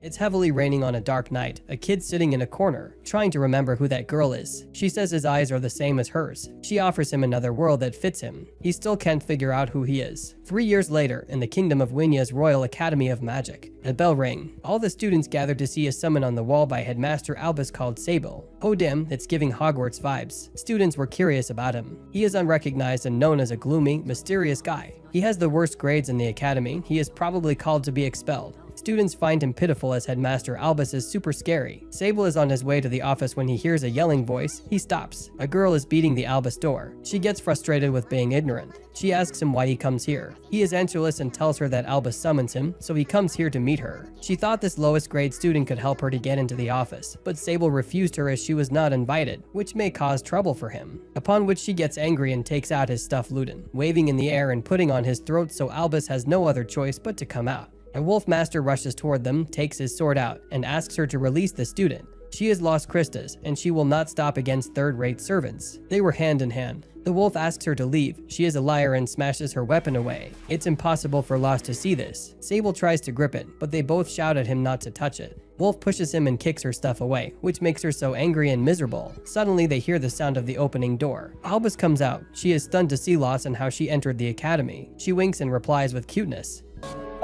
It's heavily raining on a dark night. A kid sitting in a corner, trying to remember who that girl is. She says his eyes are the same as hers. She offers him another world that fits him. He still can't figure out who he is. 3 years later, in the kingdom of Winya's Royal Academy of Magic, a bell rang. All the students gathered to see a summon on the wall by Headmaster Albus called Sable. Oh damn, it's giving Hogwarts vibes. Students were curious about him. He is unrecognized and known as a gloomy, mysterious guy. He has the worst grades in the academy. He is probably called to be expelled. Students find him pitiful as Headmaster Albus is super scary. Sable is on his way to the office when he hears a yelling voice. He stops. A girl is beating the Albus door. She gets frustrated with being ignorant. She asks him why he comes here. He is answerless and tells her that Albus summons him, so he comes here to meet her. She thought this lowest grade student could help her to get into the office, but Sable refused her as she was not invited, which may cause trouble for him. Upon which she gets angry and takes out his stuffed Luden, waving in the air and putting on his throat, so Albus has no other choice but to come out. A wolf master rushes toward them, takes his sword out, and asks her to release the student. She has lost Christus, and she will not stop against third-rate servants. They were hand in hand. The wolf asks her to leave. She is a liar and smashes her weapon away. It's impossible for Lost to see this. Sable tries to grip it, but they both shout at him not to touch it. Wolf pushes him and kicks her stuff away, which makes her so angry and miserable. Suddenly, they hear the sound of the opening door. Albus comes out. She is stunned to see Lost and how she entered the academy. She winks and replies with cuteness.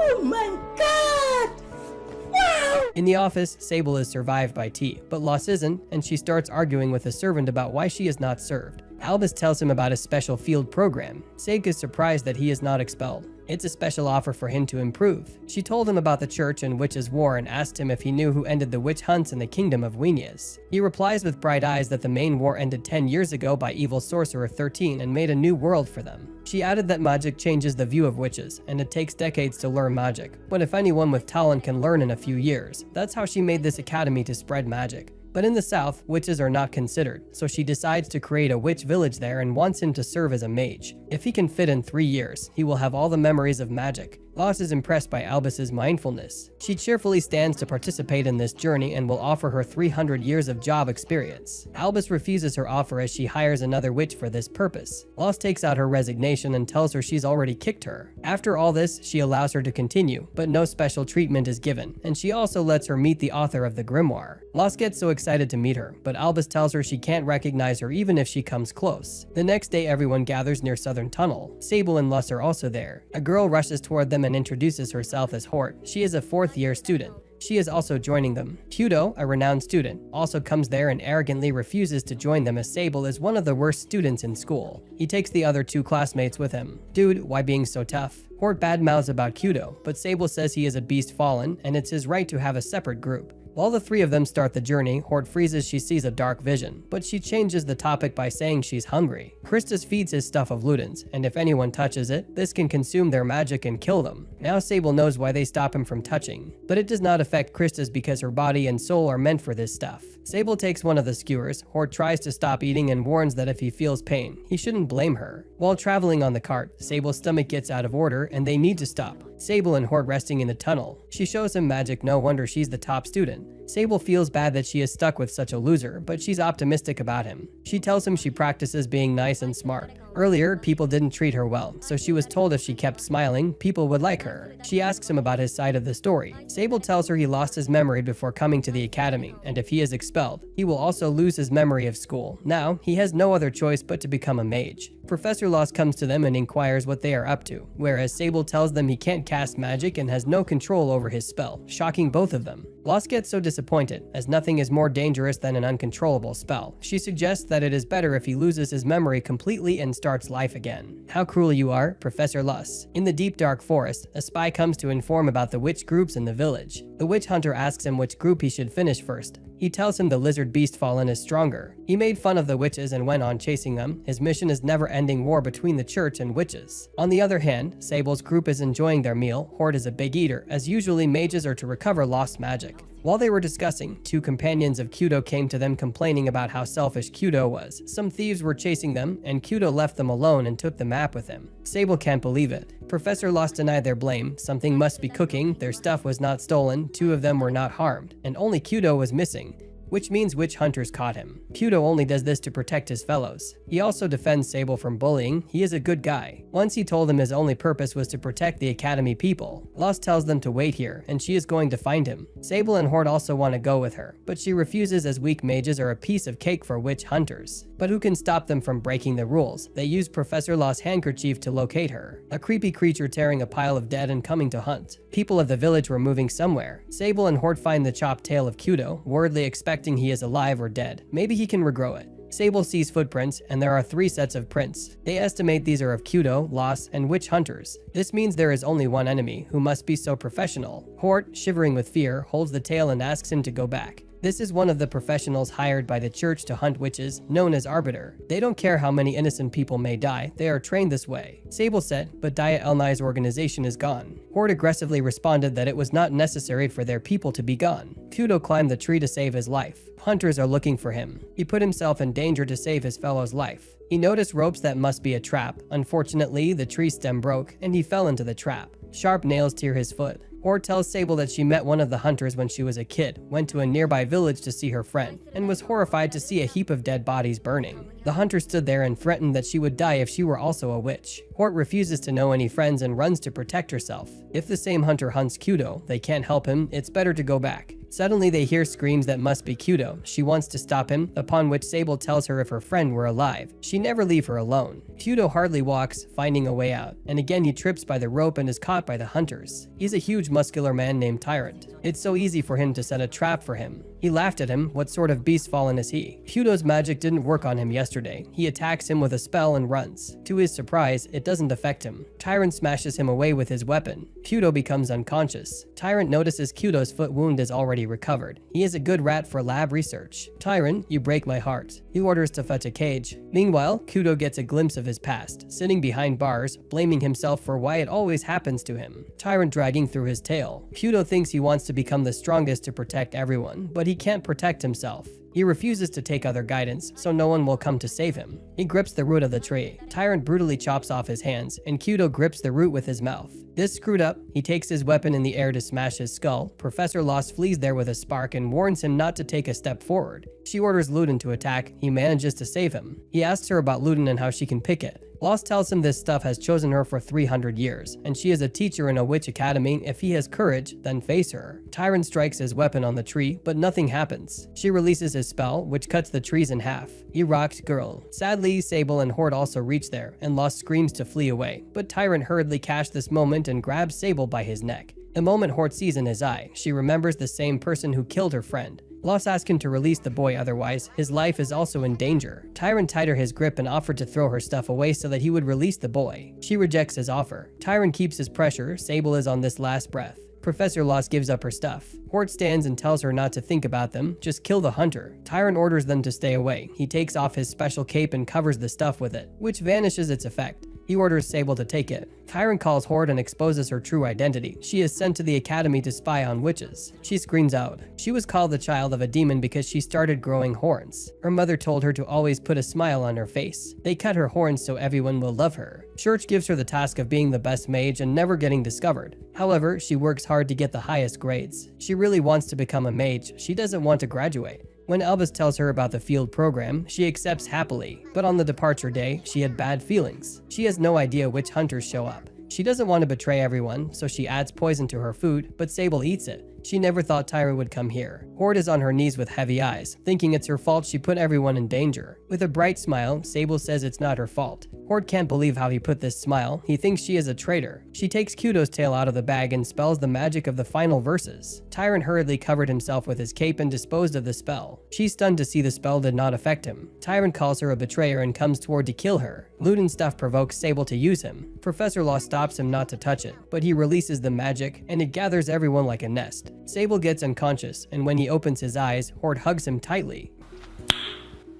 Oh my god! Wow! In the office, Sable is survived by T, but Lost isn't, and she starts arguing with a servant about why she is not served. Albus tells him about a special field program. Sage is surprised that he is not expelled. It's a special offer for him to improve. She told him about the church and witches' war and asked him if he knew who ended the witch hunts in the kingdom of Wenias. He replies with bright eyes that the main war ended 10 years ago by evil sorcerer 13 and made a new world for them. She added that magic changes the view of witches, and it takes decades to learn magic. But if anyone with talent can learn in a few years, that's how she made this academy to spread magic. But in the south, witches are not considered, so she decides to create a witch village there and wants him to serve as a mage. If he can fit in 3 years, he will have all the memories of magic. Lost is impressed by Albus's mindfulness. She cheerfully stands to participate in this journey and will offer her 300 years of job experience. Albus refuses her offer as she hires another witch for this purpose. Lost takes out her resignation and tells her she's already kicked her. After all this, she allows her to continue, but no special treatment is given, and she also lets her meet the author of the grimoire. Lost gets so excited to meet her, but Albus tells her she can't recognize her even if she comes close. The next day, everyone gathers near Southern Tunnel. Sable and Luss are also there. A girl rushes toward them and introduces herself as Hort. She is a 4th-year student. She is also joining them. Kudo, a renowned student, also comes there and arrogantly refuses to join them as Sable is one of the worst students in school. He takes the other 2 classmates with him. Dude, why being so tough? Hort badmouths about Kudo, but Sable says he is a beast fallen and it's his right to have a separate group. While the 3 of them start the journey, Hort freezes she sees a dark vision, but she changes the topic by saying she's hungry. Christus feeds his stuff of Ludens, and if anyone touches it, this can consume their magic and kill them. Now Sable knows why they stop him from touching, but it does not affect Christus because her body and soul are meant for this stuff. Sable takes one of the skewers. Hort tries to stop eating and warns that if he feels pain, he shouldn't blame her. While traveling on the cart, Sable's stomach gets out of order and they need to stop. Sable and Hort resting in the tunnel. She shows him magic, no wonder she's the top student. Sable feels bad that she is stuck with such a loser, but she's optimistic about him. She tells him she practices being nice and smart. Earlier, people didn't treat her well, so she was told if she kept smiling, people would like her. She asks him about his side of the story. Sable tells her he lost his memory before coming to the academy, and if he is expelled, he will also lose his memory of school. Now, he has no other choice but to become a mage. Professor Lost comes to them and inquires what they are up to, whereas Sable tells them he can't cast magic and has no control over his spell, shocking both of them. Lost gets so disappointed, as nothing is more dangerous than an uncontrollable spell. She suggests that it is better if he loses his memory completely and starts life again. How cruel you are, Professor Luss. In the deep dark forest, a spy comes to inform about the witch groups in the village. The witch hunter asks him which group he should finish first. He tells him the lizard beast fallen is stronger. He made fun of the witches and went on chasing them. His mission is never-ending war between the church and witches. On the other hand, Sable's group is enjoying their meal. Hort is a big eater, as usually mages are to recover lost magic. While they were discussing, 2 companions of Kudo came to them complaining about how selfish Kudo was. Some thieves were chasing them, and Kudo left them alone and took the map with him. Sable can't believe it. Professor Lost denied their blame. Something must be cooking, their stuff was not stolen, 2 of them were not harmed, and only Kudo was missing. which means witch hunters caught him. Kudo only does this to protect his fellows. He also defends Sable from bullying. He is a good guy. Once he told him his only purpose was to protect the Academy people. Lost tells them to wait here, and she is going to find him. Sable and Horde also want to go with her, but she refuses as weak mages are a piece of cake for witch hunters. But who can stop them from breaking the rules? They use Professor Law's handkerchief to locate her. A creepy creature tearing a pile of dead and coming to hunt. People of the village were moving somewhere. Sable and Horde find the chopped tail of Kudo, worriedly expecting he is alive or dead. Maybe he can regrow it. Sable sees footprints, and there are 3 sets of prints. They estimate these are of Kudo, Loss, and witch hunters. This means there is only one enemy, who must be so professional. Horde, shivering with fear, holds the tail and asks him to go back. This is one of the professionals hired by the church to hunt witches, known as Arbiter. They don't care how many innocent people may die, they are trained this way. Sable said, but Daya Elnai's organization is gone. Horde aggressively responded that it was not necessary for their people to be gone. Kudo climbed the tree to save his life. Hunters are looking for him. He put himself in danger to save his fellow's life. He noticed ropes that must be a trap. Unfortunately, the tree stem broke, and he fell into the trap. Sharp nails tear his foot. Horde tells Sable that she met one of the hunters when she was a kid, went to a nearby village to see her friend, and was horrified to see a heap of dead bodies burning. The hunter stood there and threatened that she would die if she were also a witch. Horde refuses to know any friends and runs to protect herself. If the same hunter hunts Kudo, they can't help him, it's better to go back. Suddenly they hear screams that must be Kudo. She wants to stop him, upon which Sable tells her if her friend were alive, she'd never leave her alone. Kudo hardly walks, finding a way out, and again he trips by the rope and is caught by the hunters. He's a huge muscular man named Tyrant. It's so easy for him to set a trap for him. He laughed at him. What sort of beast fallen is he? Kudo's magic didn't work on him yesterday. He attacks him with a spell and runs. To his surprise, it doesn't affect him. Tyrant smashes him away with his weapon. Kudo becomes unconscious. Tyrant notices Kudo's foot wound is already recovered. He is a good rat for lab research. Tyrant, you break my heart. He orders to fetch a cage. Meanwhile, Kudo gets a glimpse of his past, sitting behind bars, blaming himself for why it always happens to him. Tyrant dragging through his tail. Kudo thinks he wants to become the strongest to protect everyone, but he can't protect himself. He refuses to take other guidance, so no one will come to save him. He grips the root of the tree. Tyrant brutally chops off his hands, and Kudo grips the root with his mouth. This screwed up, he takes his weapon in the air to smash his skull. Professor Lost flees there with a spark and warns him not to take a step forward. She orders Luden to attack. He manages to save him. He asks her about Luden and how she can pick it. Lost tells him this stuff has chosen her for 300 years, and she is a teacher in a witch academy. If he has courage, then face her. Tyrant strikes his weapon on the tree, but nothing happens. She releases his spell, which cuts the trees in half. He rocked girl. Sadly, Sable and Horde also reach there, and Lost screams to flee away, but Tyrant hurriedly catches this moment and grabs Sable by his neck. The moment Horde sees in his eye, she remembers the same person who killed her friend. Lost asks him to release the boy, otherwise his life is also in danger. Tyrant tighter his grip and offered to throw her stuff away so that he would release the boy. She rejects his offer. Tyrant keeps his pressure. Sable is on this last breath. Professor Lost gives up her stuff. Horde stands and tells her not to think about them, just kill the hunter. Tyrant orders them to stay away. He takes off his special cape and covers the stuff with it, which vanishes its effect. He orders Sable to take it. Tyrant calls Horde and exposes her true identity. She is sent to the academy to spy on witches. She screams out. She was called the child of a demon because she started growing horns. Her mother told her to always put a smile on her face. They cut her horns so everyone will love her. Church gives her the task of being the best mage and never getting discovered. However, she works hard to get the highest grades. She really wants to become a mage. She doesn't want to graduate. When Albus tells her about the field program, she accepts happily, but on the departure day, she had bad feelings. She has no idea which hunters show up. She doesn't want to betray everyone, so she adds poison to her food, but Sable eats it. She never thought Tyra would come here. Horde is on her knees with heavy eyes, thinking it's her fault she put everyone in danger. With a bright smile, Sable says it's not her fault. Horde can't believe how he put this smile. He thinks she is a traitor. She takes Kudo's tail out of the bag and spells the magic of the final verses. Tyrant hurriedly covered himself with his cape and disposed of the spell. She's stunned to see the spell did not affect him. Tyrant calls her a betrayer and comes toward to kill her. Luden's stuff provokes Sable to use him. Professor Law stops him not to touch it, but he releases the magic and it gathers everyone like a nest. Sable gets unconscious, and when he opens his eyes, Horde hugs him tightly.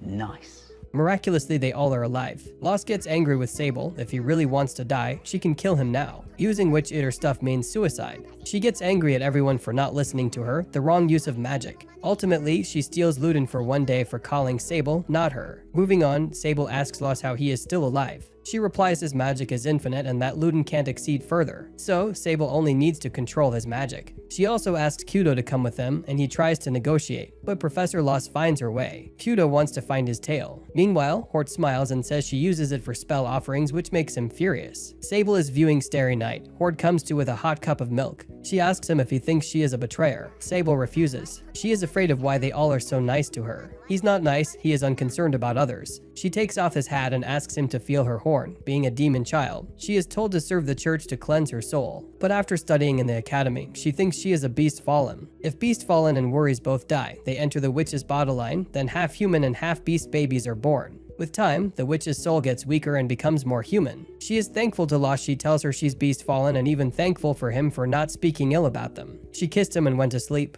Nice. Miraculously, they all are alive. Lost gets angry with Sable. If he really wants to die, she can kill him now. Using Witch Eater stuff means suicide. She gets angry at everyone for not listening to her, the wrong use of magic. Ultimately, she steals Luden for one day for calling Sable, not her. Moving on, Sable asks Loss how he is still alive. She replies his magic is infinite and that Luden can't exceed further, so Sable only needs to control his magic. She also asks Kudo to come with them, and he tries to negotiate, but Professor Loss finds her way. Kudo wants to find his tail. Meanwhile, Hort smiles and says she uses it for spell offerings, which makes him furious. Sable is viewing Starry Night. Hort comes to with a hot cup of milk. She asks him if he thinks she is a betrayer. Sable refuses. She is afraid of why they all are so nice to her. He's not nice, he is unconcerned about others. She takes off his hat and asks him to feel her horn, being a demon child. She is told to serve the church to cleanse her soul. But after studying in the academy, she thinks she is a beast fallen. If beast fallen and worries both die, they enter the witch's bottle line, then half human and half beast babies are born. With time, the witch's soul gets weaker and becomes more human. She is thankful to Loss. She tells her she's beast fallen and even thankful for him for not speaking ill about them. She kissed him and went to sleep.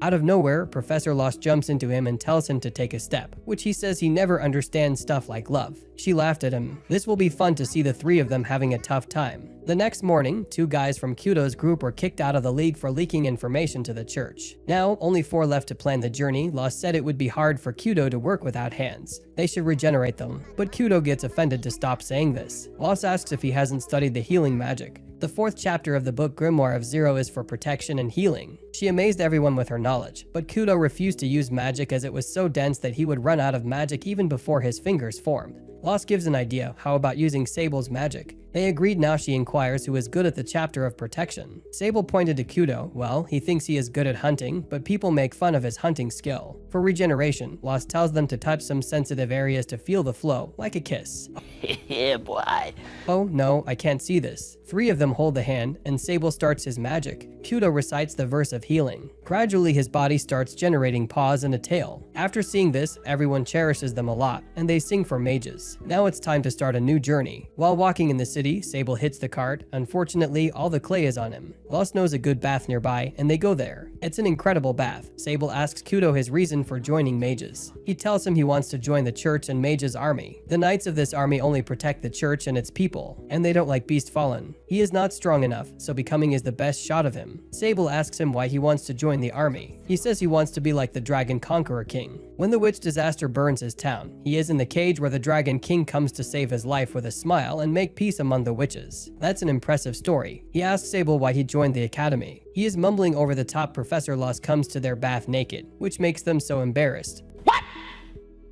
Out of nowhere, Professor Loss jumps into him and tells him to take a step, which he says he never understands stuff like love. She laughed at him. This will be fun to see the three of them having a tough time. The next morning, 2 guys from Kudo's group were kicked out of the league for leaking information to the church. Now, only 4 left to plan the journey. Loss said it would be hard for Kudo to work without hands. They should regenerate them, but Kudo gets offended to stop saying this. Loss asks if he hasn't studied the healing magic. The 4th chapter of the book Grimoire of Zero is for protection and healing. She amazed everyone with her knowledge, but Kudo refused to use magic as it was so dense that he would run out of magic even before his fingers formed. Loss gives an idea, how about using Sable's magic? They agreed. Now she inquires who is good at the chapter of protection. Sable pointed to Kudo. Well, he thinks he is good at hunting, but people make fun of his hunting skill. For regeneration, Loss tells them to touch some sensitive areas to feel the flow, like a kiss. Yeah, boy. Oh no, I can't see this. 3 of them hold the hand, and Sable starts his magic. Kudo recites the verse of healing. Gradually, his body starts generating paws and a tail. After seeing this, everyone cherishes them a lot, and they sing for mages. Now it's time to start a new journey. While walking in the city, Sable hits the cart. Unfortunately, all the clay is on him. Loss knows a good bath nearby, and they go there. It's an incredible bath. Sable asks Kudo his reason for joining mages. He tells him he wants to join the church and mages army. The knights of this army only protect the church and its people, and they don't like Beast Fallen. He is not strong enough, so becoming is the best shot of him. Sable asks him why he wants to join the army. He says he wants to be like the Dragon Conqueror King. When the witch disaster burns his town, he is in the cage where the Dragon King comes to save his life with a smile and make peace among the witches. That's an impressive story. He asks Sable why he joined the academy. He is mumbling over the top. Professor Loss comes to their bath naked, which makes them so embarrassed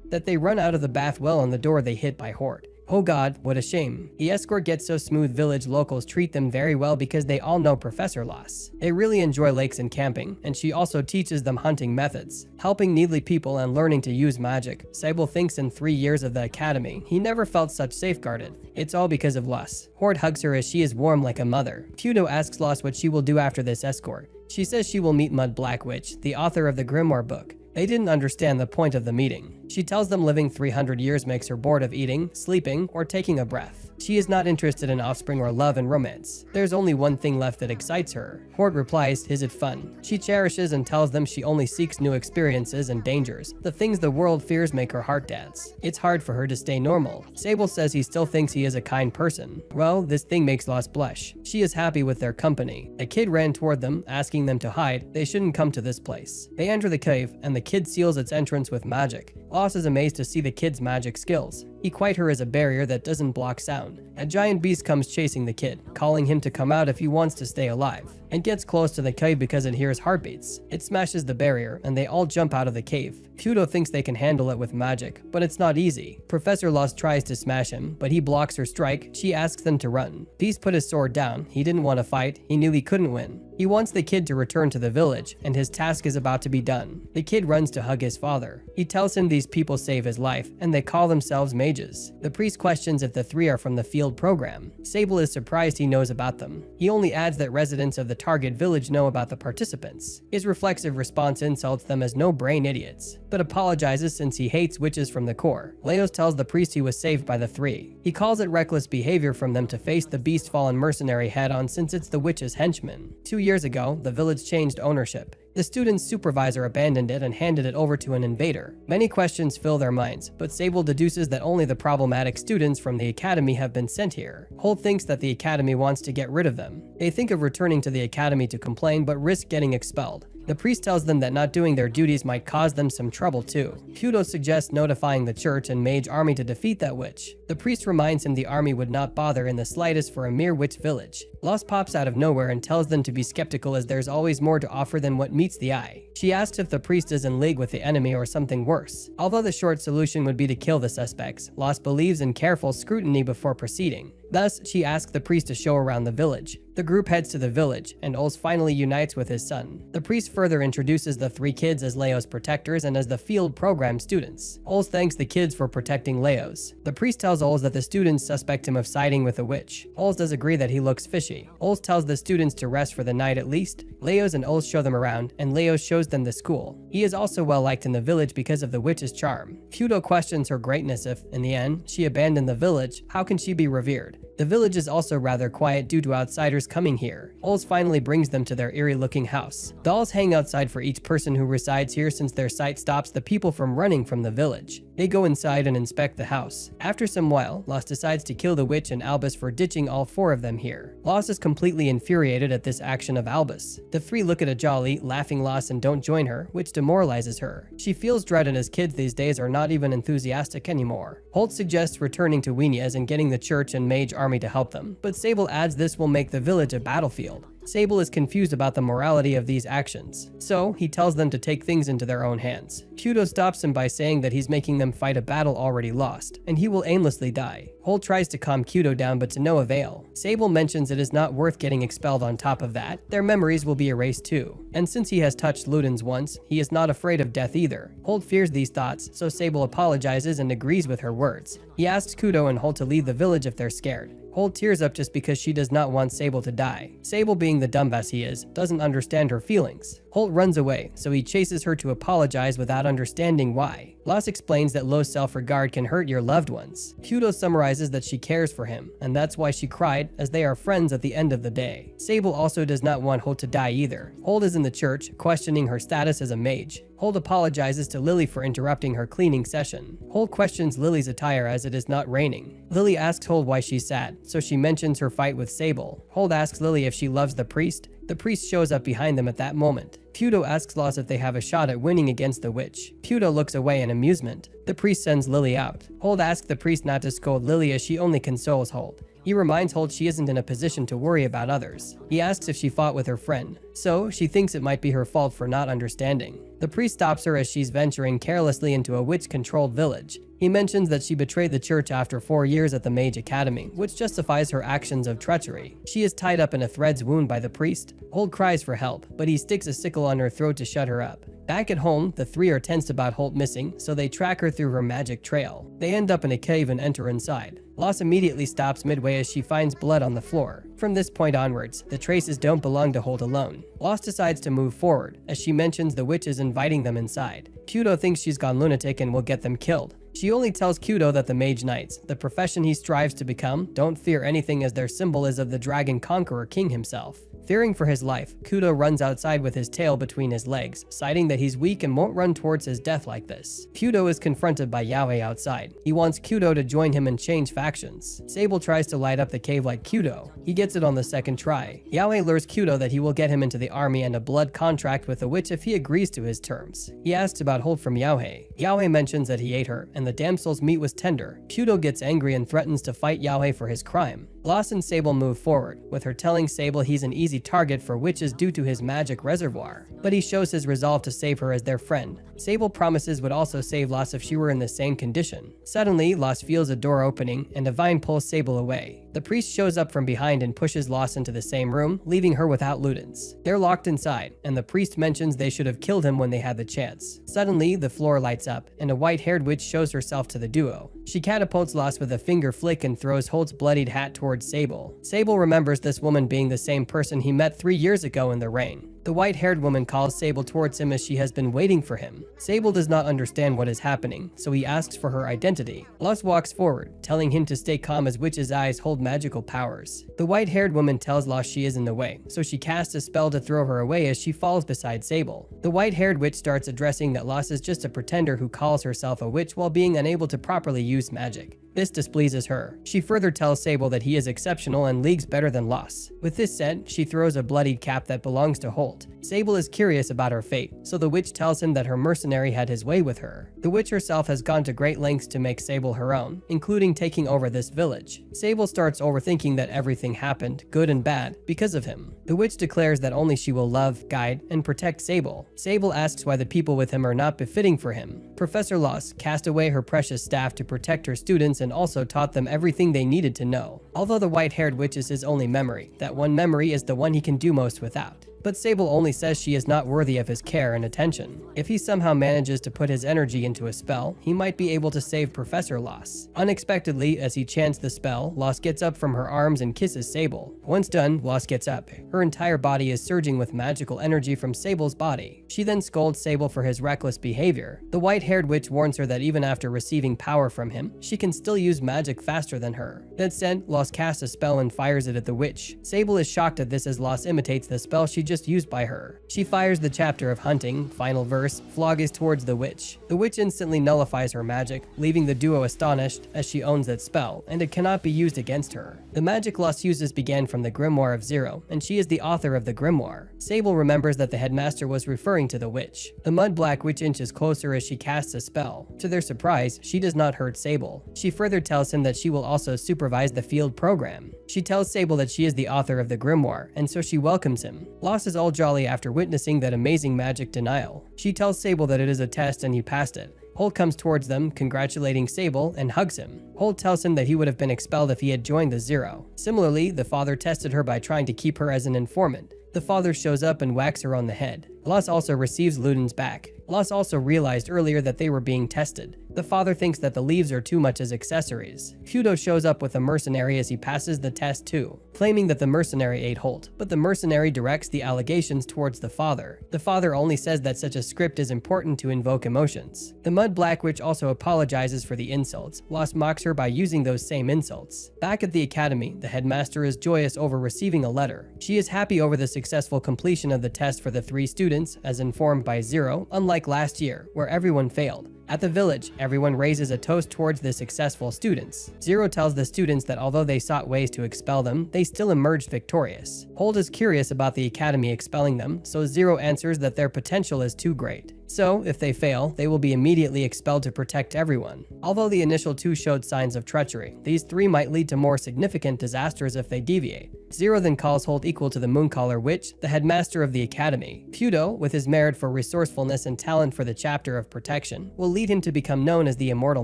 that they run out of the bath well on the door they hit by Hort. Oh god, what a shame. The escort gets so smooth. Village locals treat them very well because they all know Professor Loss. They really enjoy lakes and camping, and she also teaches them hunting methods, helping needly people and learning to use magic. Sable thinks in 3 years of the academy, he never felt such safeguarded. It's all because of Loss. Hort hugs her as she is warm like a mother. Kudo asks Loss what she will do after this escort. She says she will meet Mud Black Witch, the author of the Grimoire book. They didn't understand the point of the meeting. She tells them living 300 years makes her bored of eating, sleeping, or taking a breath. She is not interested in offspring or love and romance. There's only one thing left that excites her. Hort replies, is it fun? She cherishes and tells them she only seeks new experiences and dangers. The things the world fears make her heart dance. It's hard for her to stay normal. Sable says he still thinks he is a kind person. Well, this thing makes Loss blush. She is happy with their company. A kid ran toward them, asking them to hide. They shouldn't come to this place. They enter the cave, and the kid seals its entrance with magic. Loss is amazed to see the kid's magic skills. He quite her as a barrier that doesn't block sound. A giant beast comes chasing the kid, calling him to come out if he wants to stay alive, and gets close to the cave because it hears heartbeats. It smashes the barrier, and they all jump out of the cave. Kudo thinks they can handle it with magic, but it's not easy. Professor Loss tries to smash him, but he blocks her strike. She asks them to run. Beast put his sword down. He didn't want to fight. He knew he couldn't win. He wants the kid to return to the village, and his task is about to be done. The kid runs to hug his father. He tells him these people save his life, and they call themselves mages. The priest questions if the 3 are from the field program. Sable is surprised he knows about them. He only adds that residents of the target village know about the participants. His reflexive response insults them as no-brain idiots, but apologizes since he hates witches from the core. Leos tells the priest he was saved by the 3. He calls it reckless behavior from them to face the beast fallen mercenary head-on since it's the witch's henchman. 2 years ago, the village changed ownership. The student's supervisor abandoned it and handed it over to an invader. Many questions fill their minds, but Sable deduces that only the problematic students from the academy have been sent here. Holt thinks that the academy wants to get rid of them. They think of returning to the academy to complain but risk getting expelled. The priest tells them that not doing their duties might cause them some trouble too. Kudo suggests notifying the church and mage army to defeat that witch. The priest reminds him the army would not bother in the slightest for a mere witch village. Lost pops out of nowhere and tells them to be skeptical as there's always more to offer than what meets the eye. She asks if the priest is in league with the enemy or something worse. Although the short solution would be to kill the suspects, Lost believes in careful scrutiny before proceeding. Thus, she asks the priest to show around the village. The group heads to the village, and Ols finally unites with his son. The priest further introduces the three kids as Leo's protectors and as the field program students. Ols thanks the kids for protecting Leo's. The priest tells Ols that the students suspect him of siding with a witch. Ols does agree that he looks fishy. Ols tells the students to rest for the night at least. Leo's and Ols show them around, and Leo shows them the school. He is also well liked in the village because of the witch's charm. Fudo questions her greatness if, in the end, she abandoned the village. How can she be revered? The village is also rather quiet due to outsiders coming here. Ols finally brings them to their eerie-looking house. Dolls hang outside for each person who resides here since their sight stops the people from running from the village. They go inside and inspect the house. After some while, Lost decides to kill the witch and Albus for ditching all four of them here. Lost is completely infuriated at this action of Albus. The three look at a jolly, laughing Lost and don't join her, which demoralizes her. She feels dreaded as kids these days are not even enthusiastic anymore. Holt suggests returning to Wenia's and getting the church and mage army to help them, but Sable adds this will make the village a battlefield. Sable is confused about the morality of these actions, so he tells them to take things into their own hands. Kudo stops him by saying that he's making them fight a battle already lost, and he will aimlessly die. Holt tries to calm Kudo down but to no avail. Sable mentions it is not worth getting expelled. On top of that, their memories will be erased too. And since he has touched Ludens once, he is not afraid of death either. Holt fears these thoughts, so Sable apologizes and agrees with her words. He asks Kudo and Holt to leave the village if they're scared. Holt tears up just because she does not want Sable to die. Sable, being the dumbass he is, doesn't understand her feelings. Holt runs away, so he chases her to apologize without understanding why. Lost explains that low self-regard can hurt your loved ones. Kudo summarizes that she cares for him, and that's why she cried, as they are friends at the end of the day. Sable also does not want Holt to die either. Holt is in the church, questioning her status as a mage. Holt apologizes to Lily for interrupting her cleaning session. Holt questions Lily's attire as it is not raining. Lily asks Holt why she's sad, so she mentions her fight with Sable. Holt asks Lily if she loves the priest. The priest shows up behind them at that moment. Kudo asks Lost if they have a shot at winning against the witch. Kudo looks away in amusement. The priest sends Lily out. Holt asks the priest not to scold Lily as she only consoles Holt. He reminds Holt she isn't in a position to worry about others. He asks if she fought with her friend, so she thinks it might be her fault for not understanding. The priest stops her as she's venturing carelessly into a witch-controlled village. He mentions that she betrayed the church after 4 years at the Mage Academy, which justifies her actions of treachery. She is tied up in a thread's wound by the priest. Holt cries for help, but he sticks a sickle on her throat to shut her up. Back at home, the three are tensed about Holt missing, so they track her through her magic trail. They end up in a cave and enter inside. Lost immediately stops midway as she finds blood on the floor. From this point onwards, the traces don't belong to Holt alone. Lost decides to move forward, as she mentions the witch is inviting them inside. Kudo thinks she's gone lunatic and will get them killed. She only tells Kudo that the Mage Knights, the profession he strives to become, don't fear anything as their symbol is of the Dragon Conqueror King himself. Fearing for his life, Kudo runs outside with his tail between his legs, citing that he's weak and won't run towards his death like this. Kudo is confronted by Yaoi outside. He wants Kudo to join him and change factions. Sable tries to light up the cave like Kudo. He gets it on the second try. Yaoi lures Kudo that he will get him into the army and a blood contract with the witch if he agrees to his terms. He asks about Holt from Yaoi. Yaoi mentions that he ate her, and the damsel's meat was tender. Kudo gets angry and threatens to fight Yaoi for his crime. Lost and Sable move forward, with her telling Sable he's an easy target for witches due to his magic reservoir, but he shows his resolve to save her as their friend. Sable promises would also save Lost if she were in the same condition. Suddenly, Lost feels a door opening, and a vine pulls Sable away. The priest shows up from behind and pushes Lost into the same room, leaving her without Ludens. They're locked inside, and the priest mentions they should have killed him when they had the chance. Suddenly, the floor lights up, and a white-haired witch shows herself to the duo. She catapults Lost with a finger flick and throws Holt's bloodied hat towards Sable. Sable remembers this woman being the same person he met 3 years ago in the rain. The white-haired woman calls Sable towards him as she has been waiting for him. Sable does not understand what is happening, so he asks for her identity. Loss walks forward, telling him to stay calm as Witch's eyes hold magical powers. The white-haired woman tells Loss she is in the way, so she casts a spell to throw her away as she falls beside Sable. The white-haired witch starts addressing that Loss is just a pretender who calls herself a witch while being unable to properly use magic. This displeases her. She further tells Sable that he is exceptional and leagues better than Loss. With this said, she throws a bloodied cap that belongs to Holt. Sable is curious about her fate, so the witch tells him that her mercenary had his way with her. The witch herself has gone to great lengths to make Sable her own, including taking over this village. Sable starts overthinking that everything happened, good and bad, because of him. The witch declares that only she will love, guide, and protect Sable. Sable asks why the people with him are not befitting for him. Professor Loss cast away her precious staff to protect her students and also taught them everything they needed to know. Although the white-haired witch is his only memory, that one memory is the one he can do most without. But Sable only says she is not worthy of his care and attention. If he somehow manages to put his energy into a spell, he might be able to save Professor Loss. Unexpectedly, as he chants the spell, Loss gets up from her arms and kisses Sable. Once done, Loss gets up. Her entire body is surging with magical energy from Sable's body. She then scolds Sable for his reckless behavior. The white-haired witch warns her that even after receiving power from him, she can still use magic faster than her. That said, Loss casts a spell and fires it at the witch. Sable is shocked at this as Loss imitates the spell she just used by her. She fires the chapter of Hunting, final verse, Floggies towards the witch. The witch instantly nullifies her magic, leaving the duo astonished as she owns that spell, and it cannot be used against her. The magic Loss uses began from the Grimoire of Zero, and she is the author of the Grimoire. Sable remembers that the headmaster was referring to the witch. The mud-black witch inches closer as she casts a spell. To their surprise, she does not hurt Sable. She further tells him that she will also supervise the field program. She tells Sable that she is the author of the Grimoire, and so she welcomes him. Loss is all jolly after witnessing that amazing magic denial. She tells Sable that it is a test and he passed it. Holt comes towards them, congratulating Sable, and hugs him. Holt tells him that he would have been expelled if he had joined the Zero. Similarly, the father tested her by trying to keep her as an informant. The father shows up and whacks her on the head. Loss also receives Ludin's back. Loss also realized earlier that they were being tested. The father thinks that the leaves are too much as accessories. Kudo shows up with a mercenary as he passes the test too, claiming that the mercenary ate Holt, but the mercenary directs the allegations towards the father. The father only says that such a script is important to invoke emotions. The Mud Black Witch also apologizes for the insults. Loss mocks her by using those same insults. Back at the academy, the headmaster is joyous over receiving a letter. She is happy over the successful completion of the test for the 3 students, as informed by Zero, unlike last year, where everyone failed. At the village, everyone raises a toast towards the successful students. Zero tells the students that although they sought ways to expel them, they still emerged victorious. Holt is curious about the academy expelling them, so Zero answers that their potential is too great. So, if they fail, they will be immediately expelled to protect everyone. Although the initial 2 showed signs of treachery, these 3 might lead to more significant disasters if they deviate. Zero then calls Holt equal to the Mooncaller Witch, the headmaster of the academy. Pudo, with his merit for resourcefulness and talent for the chapter of protection, will lead him to become known as the Immortal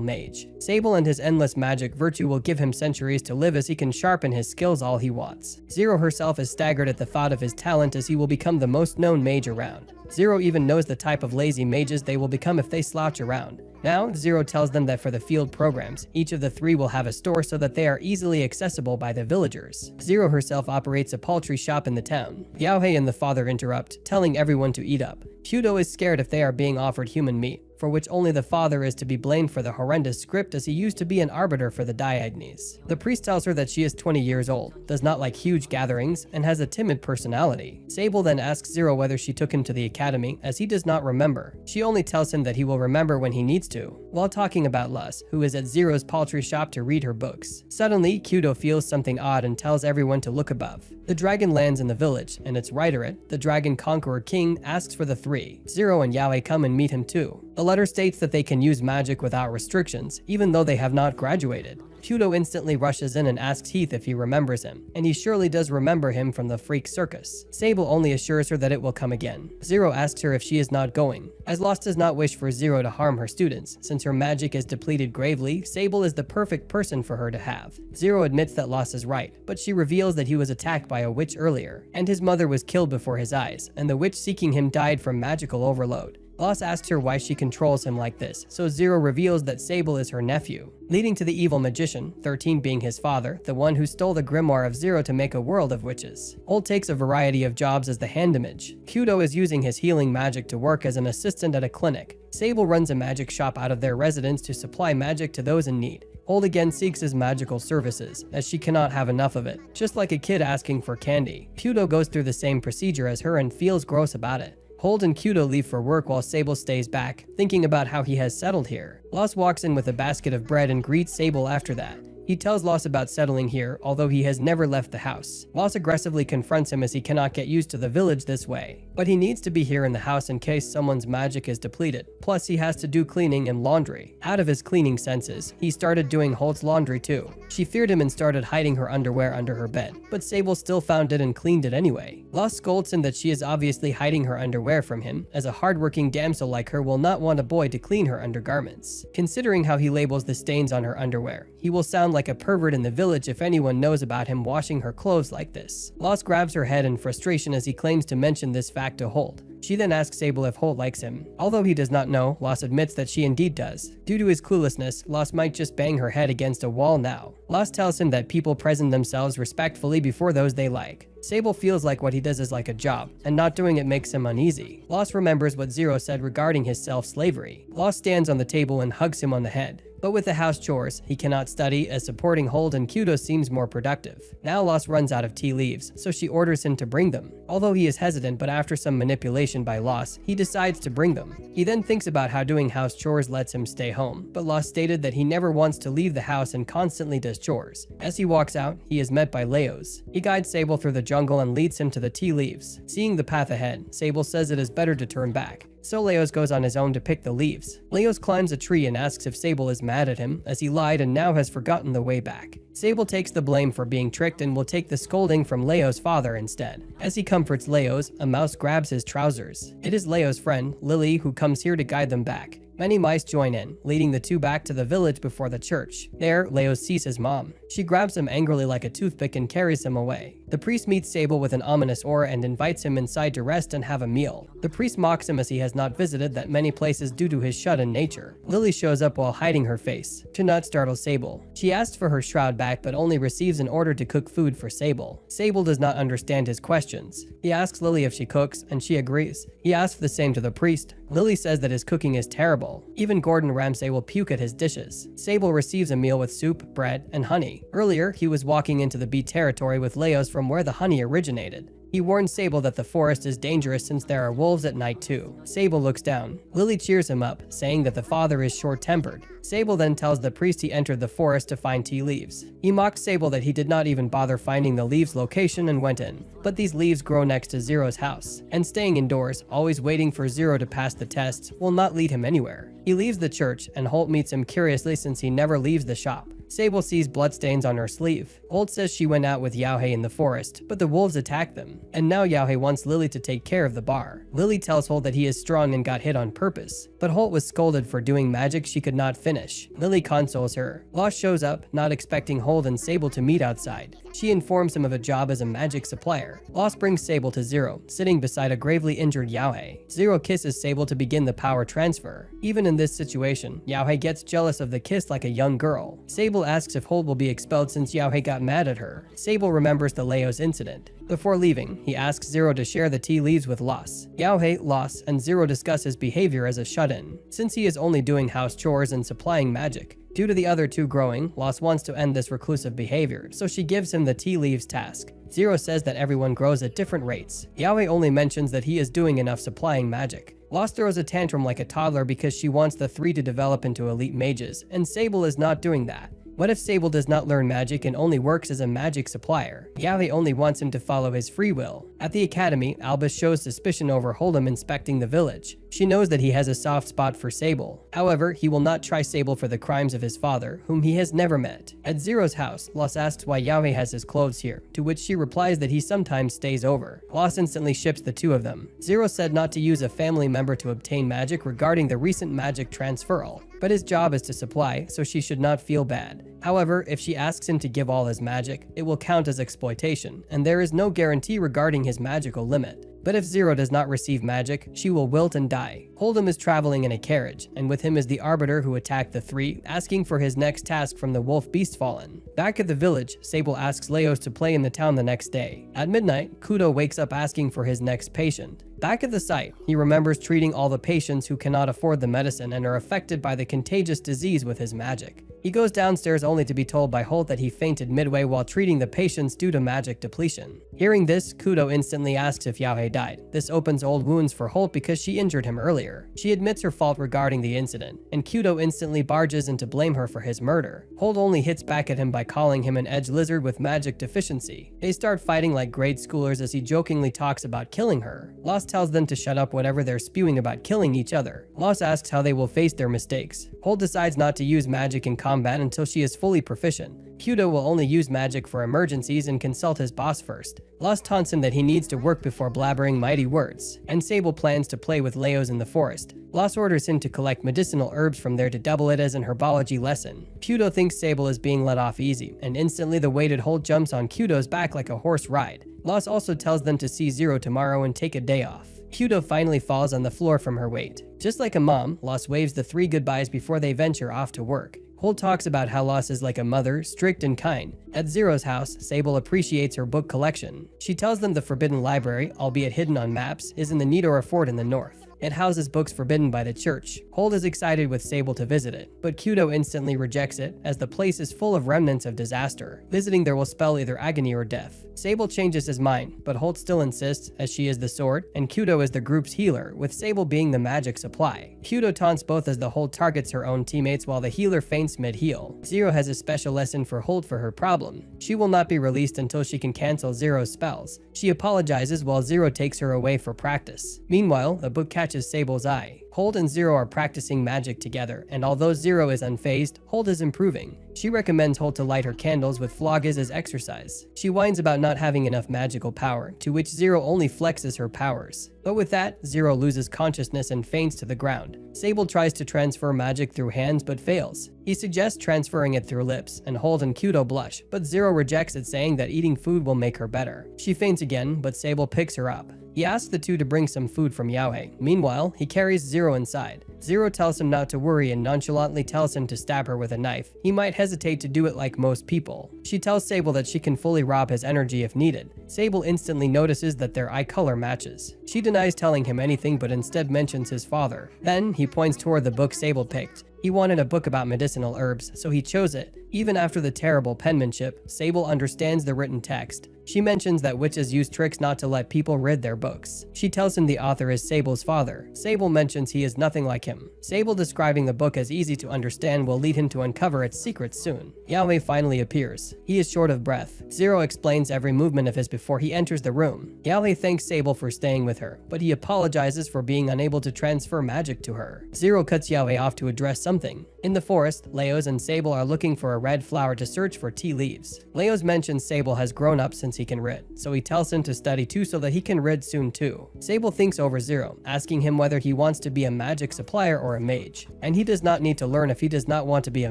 Mage. Sable and his endless magic virtue will give him centuries to live as he can sharpen his skills all he wants. Zero herself is staggered at the thought of his talent as he will become the most known mage around. Zero even knows the type of lazy mages they will become if they slouch around. Now, Zero tells them that for the field programs, each of the 3 will have a store so that they are easily accessible by the villagers. Zero herself operates a poultry shop in the town. Yaohei and the father interrupt, telling everyone to eat up. Pudo is scared if they are being offered human meat, for which only the father is to be blamed for the horrendous script as he used to be an arbiter for the Diagnes. The priest tells her that she is 20 years old, does not like huge gatherings, and has a timid personality. Sable then asks Zero whether she took him to the academy, as he does not remember. She only tells him that he will remember when he needs to, while talking about Lus, who is at Zero's poultry shop to read her books. Suddenly, Kudo feels something odd and tells everyone to look above. The dragon lands in the village, and its riderate, the Dragon Conqueror King, asks for the 3. Zero and Yaoi come and meet him too. The letter states that they can use magic without restrictions, even though they have not graduated. Kudo instantly rushes in and asks Heath if he remembers him, and he surely does remember him from the freak circus. Sable only assures her that it will come again. Zero asks her if she is not going. As Lost does not wish for Zero to harm her students, since her magic is depleted gravely, Sable is the perfect person for her to have. Zero admits that Lost is right, but she reveals that he was attacked by a witch earlier, and his mother was killed before his eyes, and the witch seeking him died from magical overload. Loss asks her why she controls him like this, so Zero reveals that Sable is her nephew, leading to the evil magician, 13 being his father, the one who stole the grimoire of Zero to make a world of witches. Holt takes a variety of jobs as the hand image. Kudo is using his healing magic to work as an assistant at a clinic. Sable runs a magic shop out of their residence to supply magic to those in need. Holt again seeks his magical services, as she cannot have enough of it, just like a kid asking for candy. Kudo goes through the same procedure as her and feels gross about it. Holt and Kudo leave for work while Sable stays back, thinking about how he has settled here. Loss walks in with a basket of bread and greets Sable after that. He tells Loss about settling here, although he has never left the house. Loss aggressively confronts him as he cannot get used to the village this way. But he needs to be here in the house in case someone's magic is depleted. Plus, he has to do cleaning and laundry. Out of his cleaning senses, he started doing Holt's laundry too. She feared him and started hiding her underwear under her bed, but Sable still found it and cleaned it anyway. Loss scolds him that she is obviously hiding her underwear from him, as a hardworking damsel like her will not want a boy to clean her undergarments. Considering how he labels the stains on her underwear, he will sound like a pervert in the village if anyone knows about him washing her clothes like this. Loss grabs her head in frustration as he claims to mention this fact to Holt. She then asks Sable if Holt likes him. Although he does not know, Loss admits that she indeed does. Due to his cluelessness, Loss might just bang her head against a wall now. Loss tells him that people present themselves respectfully before those they like. Sable feels like what he does is like a job, and not doing it makes him uneasy. Loss remembers what Zero said regarding his self-slavery. Loss stands on the table and hugs him on the head. But with the house chores, he cannot study, as supporting Holt and Kudo seems more productive. Now Loss runs out of tea leaves, so she orders him to bring them. Although he is hesitant, but after some manipulation by Loss, he decides to bring them. He then thinks about how doing house chores lets him stay home, but Loss stated that he never wants to leave the house and constantly does chores. As he walks out, he is met by Leos. He guides Sable through the jungle and leads him to the tea leaves. Seeing the path ahead, Sable says it is better to turn back. So Leos goes on his own to pick the leaves. Leos climbs a tree and asks if Sable is mad at him, as he lied and now has forgotten the way back. Sable takes the blame for being tricked and will take the scolding from Leo's father instead. As he comforts Leos, a mouse grabs his trousers. It is Leo's friend, Lily, who comes here to guide them back. Many mice join in, leading the two back to the village before the church. There, Leos sees his mom. She grabs him angrily like a toothpick and carries him away. The priest meets Sable with an ominous aura and invites him inside to rest and have a meal. The priest mocks him as he has not visited that many places due to his shut-in nature. Lily shows up while hiding her face, to not startle Sable. She asks for her shroud back but only receives an order to cook food for Sable. Sable does not understand his questions. He asks Lily if she cooks, and she agrees. He asks the same to the priest. Lily says that his cooking is terrible. Even Gordon Ramsay will puke at his dishes. Sable receives a meal with soup, bread, and honey. Earlier, he was walking into the bee territory with Leos from where the honey originated. He warns Sable that the forest is dangerous since there are wolves at night too. Sable looks down. Lily cheers him up, saying that the father is short-tempered. Sable then tells the priest he entered the forest to find tea leaves. He mocks Sable that he did not even bother finding the leaves' location and went in. But these leaves grow next to Zero's house, and staying indoors, always waiting for Zero to pass the tests, will not lead him anywhere. He leaves the church, and Holt meets him curiously since he never leaves the shop. Sable sees bloodstains on her sleeve. Holt says she went out with Yaohei in the forest, but the wolves attacked them, and now Yaohei wants Lily to take care of the bar. Lily tells Holt that he is strong and got hit on purpose, but Holt was scolded for doing magic she could not finish. Lily consoles her. Loss shows up, not expecting Holt and Sable to meet outside. She informs him of a job as a magic supplier. Loss brings Sable to Zero, sitting beside a gravely injured Yaohei. Zero kisses Sable to begin the power transfer. Even in this situation, Yaohei gets jealous of the kiss like a young girl. Sable asks if Holt will be expelled since Yaohei got mad at her. Sable remembers the Leos incident. Before leaving, he asks Zero to share the tea leaves with Loss. Yaohei, Loss, and Zero discuss his behavior as a shut-in, since he is only doing house chores and supplying magic. Due to the other two growing, Loss wants to end this reclusive behavior, so she gives him the tea leaves task. Zero says that everyone grows at different rates. Yaohei only mentions that he is doing enough supplying magic. Loss throws a tantrum like a toddler because she wants the three to develop into elite mages, and Sable is not doing that. What if Sable does not learn magic and only works as a magic supplier? Yaohei only wants him to follow his free will. At the academy, Albus shows suspicion over Hold'em inspecting the village. She knows that he has a soft spot for Sable. However, he will not try Sable for the crimes of his father, whom he has never met. At Zero's house, Loss asks why Yaohei has his clothes here, to which she replies that he sometimes stays over. Loss instantly ships the two of them. Zero said not to use a family member to obtain magic regarding the recent magic transferal, but his job is to supply, so she should not feel bad. However, if she asks him to give all his magic, it will count as exploitation, and there is no guarantee regarding his magical limit. But if Zero does not receive magic, she will wilt and die. Hold'em is traveling in a carriage, and with him is the Arbiter who attacked the three, asking for his next task from the Wolf Beast Fallen. Back at the village, Sable asks Leos to play in the town the next day. At midnight, Kudo wakes up asking for his next patient. Back at the site, he remembers treating all the patients who cannot afford the medicine and are affected by the contagious disease with his magic. He goes downstairs only to be told by Holt that he fainted midway while treating the patients due to magic depletion. Hearing this, Kudo instantly asks if Yaohei died. This opens old wounds for Holt because she injured him earlier. She admits her fault regarding the incident, and Kudo instantly barges in to blame her for his murder. Holt only hits back at him by calling him an edge lizard with magic deficiency. They start fighting like grade schoolers as he jokingly talks about killing her. Lost tells them to shut up whatever they're spewing about killing each other. Lost asks how they will face their mistakes. Holt decides not to use magic in combat until she is fully proficient. Kudo will only use magic for emergencies and consult his boss first. Lost taunts him that he needs to work before blabbering mighty words, and Sable plans to play with Leos in the forest. Lost orders him to collect medicinal herbs from there to double it as an herbology lesson. Kudo thinks Sable is being let off easy, and instantly the weighted Holt jumps on Kudo's back like a horse ride. Lost also tells them to see Zero tomorrow and take a day off. Kudo finally falls on the floor from her weight. Just like a mom, Lost waves the three goodbyes before they venture off to work. Holt talks about how Lost is like a mother, strict and kind. At Zero's house, Sable appreciates her book collection. She tells them the Forbidden Library, albeit hidden on maps, is in the Nidora Fort in the north. It houses books forbidden by the church. Holt is excited with Sable to visit it, but Kudo instantly rejects it as the place is full of remnants of disaster. Visiting there will spell either agony or death. Sable changes his mind, but Holt still insists as she is the sword and Kudo is the group's healer, with Sable being the magic supply. Kudo taunts both as the Holt targets her own teammates while the healer faints mid-heal. Zero has a special lesson for Holt for her problem. She will not be released until she can cancel Zero's spells. She apologizes while Zero takes her away for practice. Meanwhile, a book catches Sable's eye. Holt and Zero are practicing magic together, and although Zero is unfazed, Holt is improving. She recommends Holt to light her candles with Floggies as exercise. She whines about not having enough magical power, to which Zero only flexes her powers. But with that, Zero loses consciousness and faints to the ground. Sable tries to transfer magic through hands but fails. He suggests transferring it through lips, and Holt and Kudo blush, but Zero rejects it, saying that eating food will make her better. She faints again, but Sable picks her up. He asks the two to bring some food from Yaohei. Meanwhile, he carries Zero inside. Zero tells him not to worry and nonchalantly tells him to stab her with a knife. He might hesitate to do it like most people. She tells Sable that she can fully rob his energy if needed. Sable instantly notices that their eye color matches. She denies telling him anything but instead mentions his father. Then, he points toward the book Sable picked. He wanted a book about medicinal herbs, so he chose it. Even after the terrible penmanship, Sable understands the written text. She mentions that witches use tricks not to let people read their books. She tells him the author is Sable's father. Sable mentions he is nothing like him. Sable describing the book as easy to understand will lead him to uncover its secrets soon. Yaohei finally appears. He is short of breath. Zero explains every movement of his before he enters the room. Yaohei thanks Sable for staying with her, but he apologizes for being unable to transfer magic to her. Zero cuts Yaohei off to address something. In the forest, Leos and Sable are looking for a red flower to search for tea leaves. Leos mentions Sable has grown up since he can rid, so he tells him to study too so that he can rid soon too. Sable thinks over Zero, asking him whether he wants to be a magic supplier or a mage, and he does not need to learn if he does not want to be a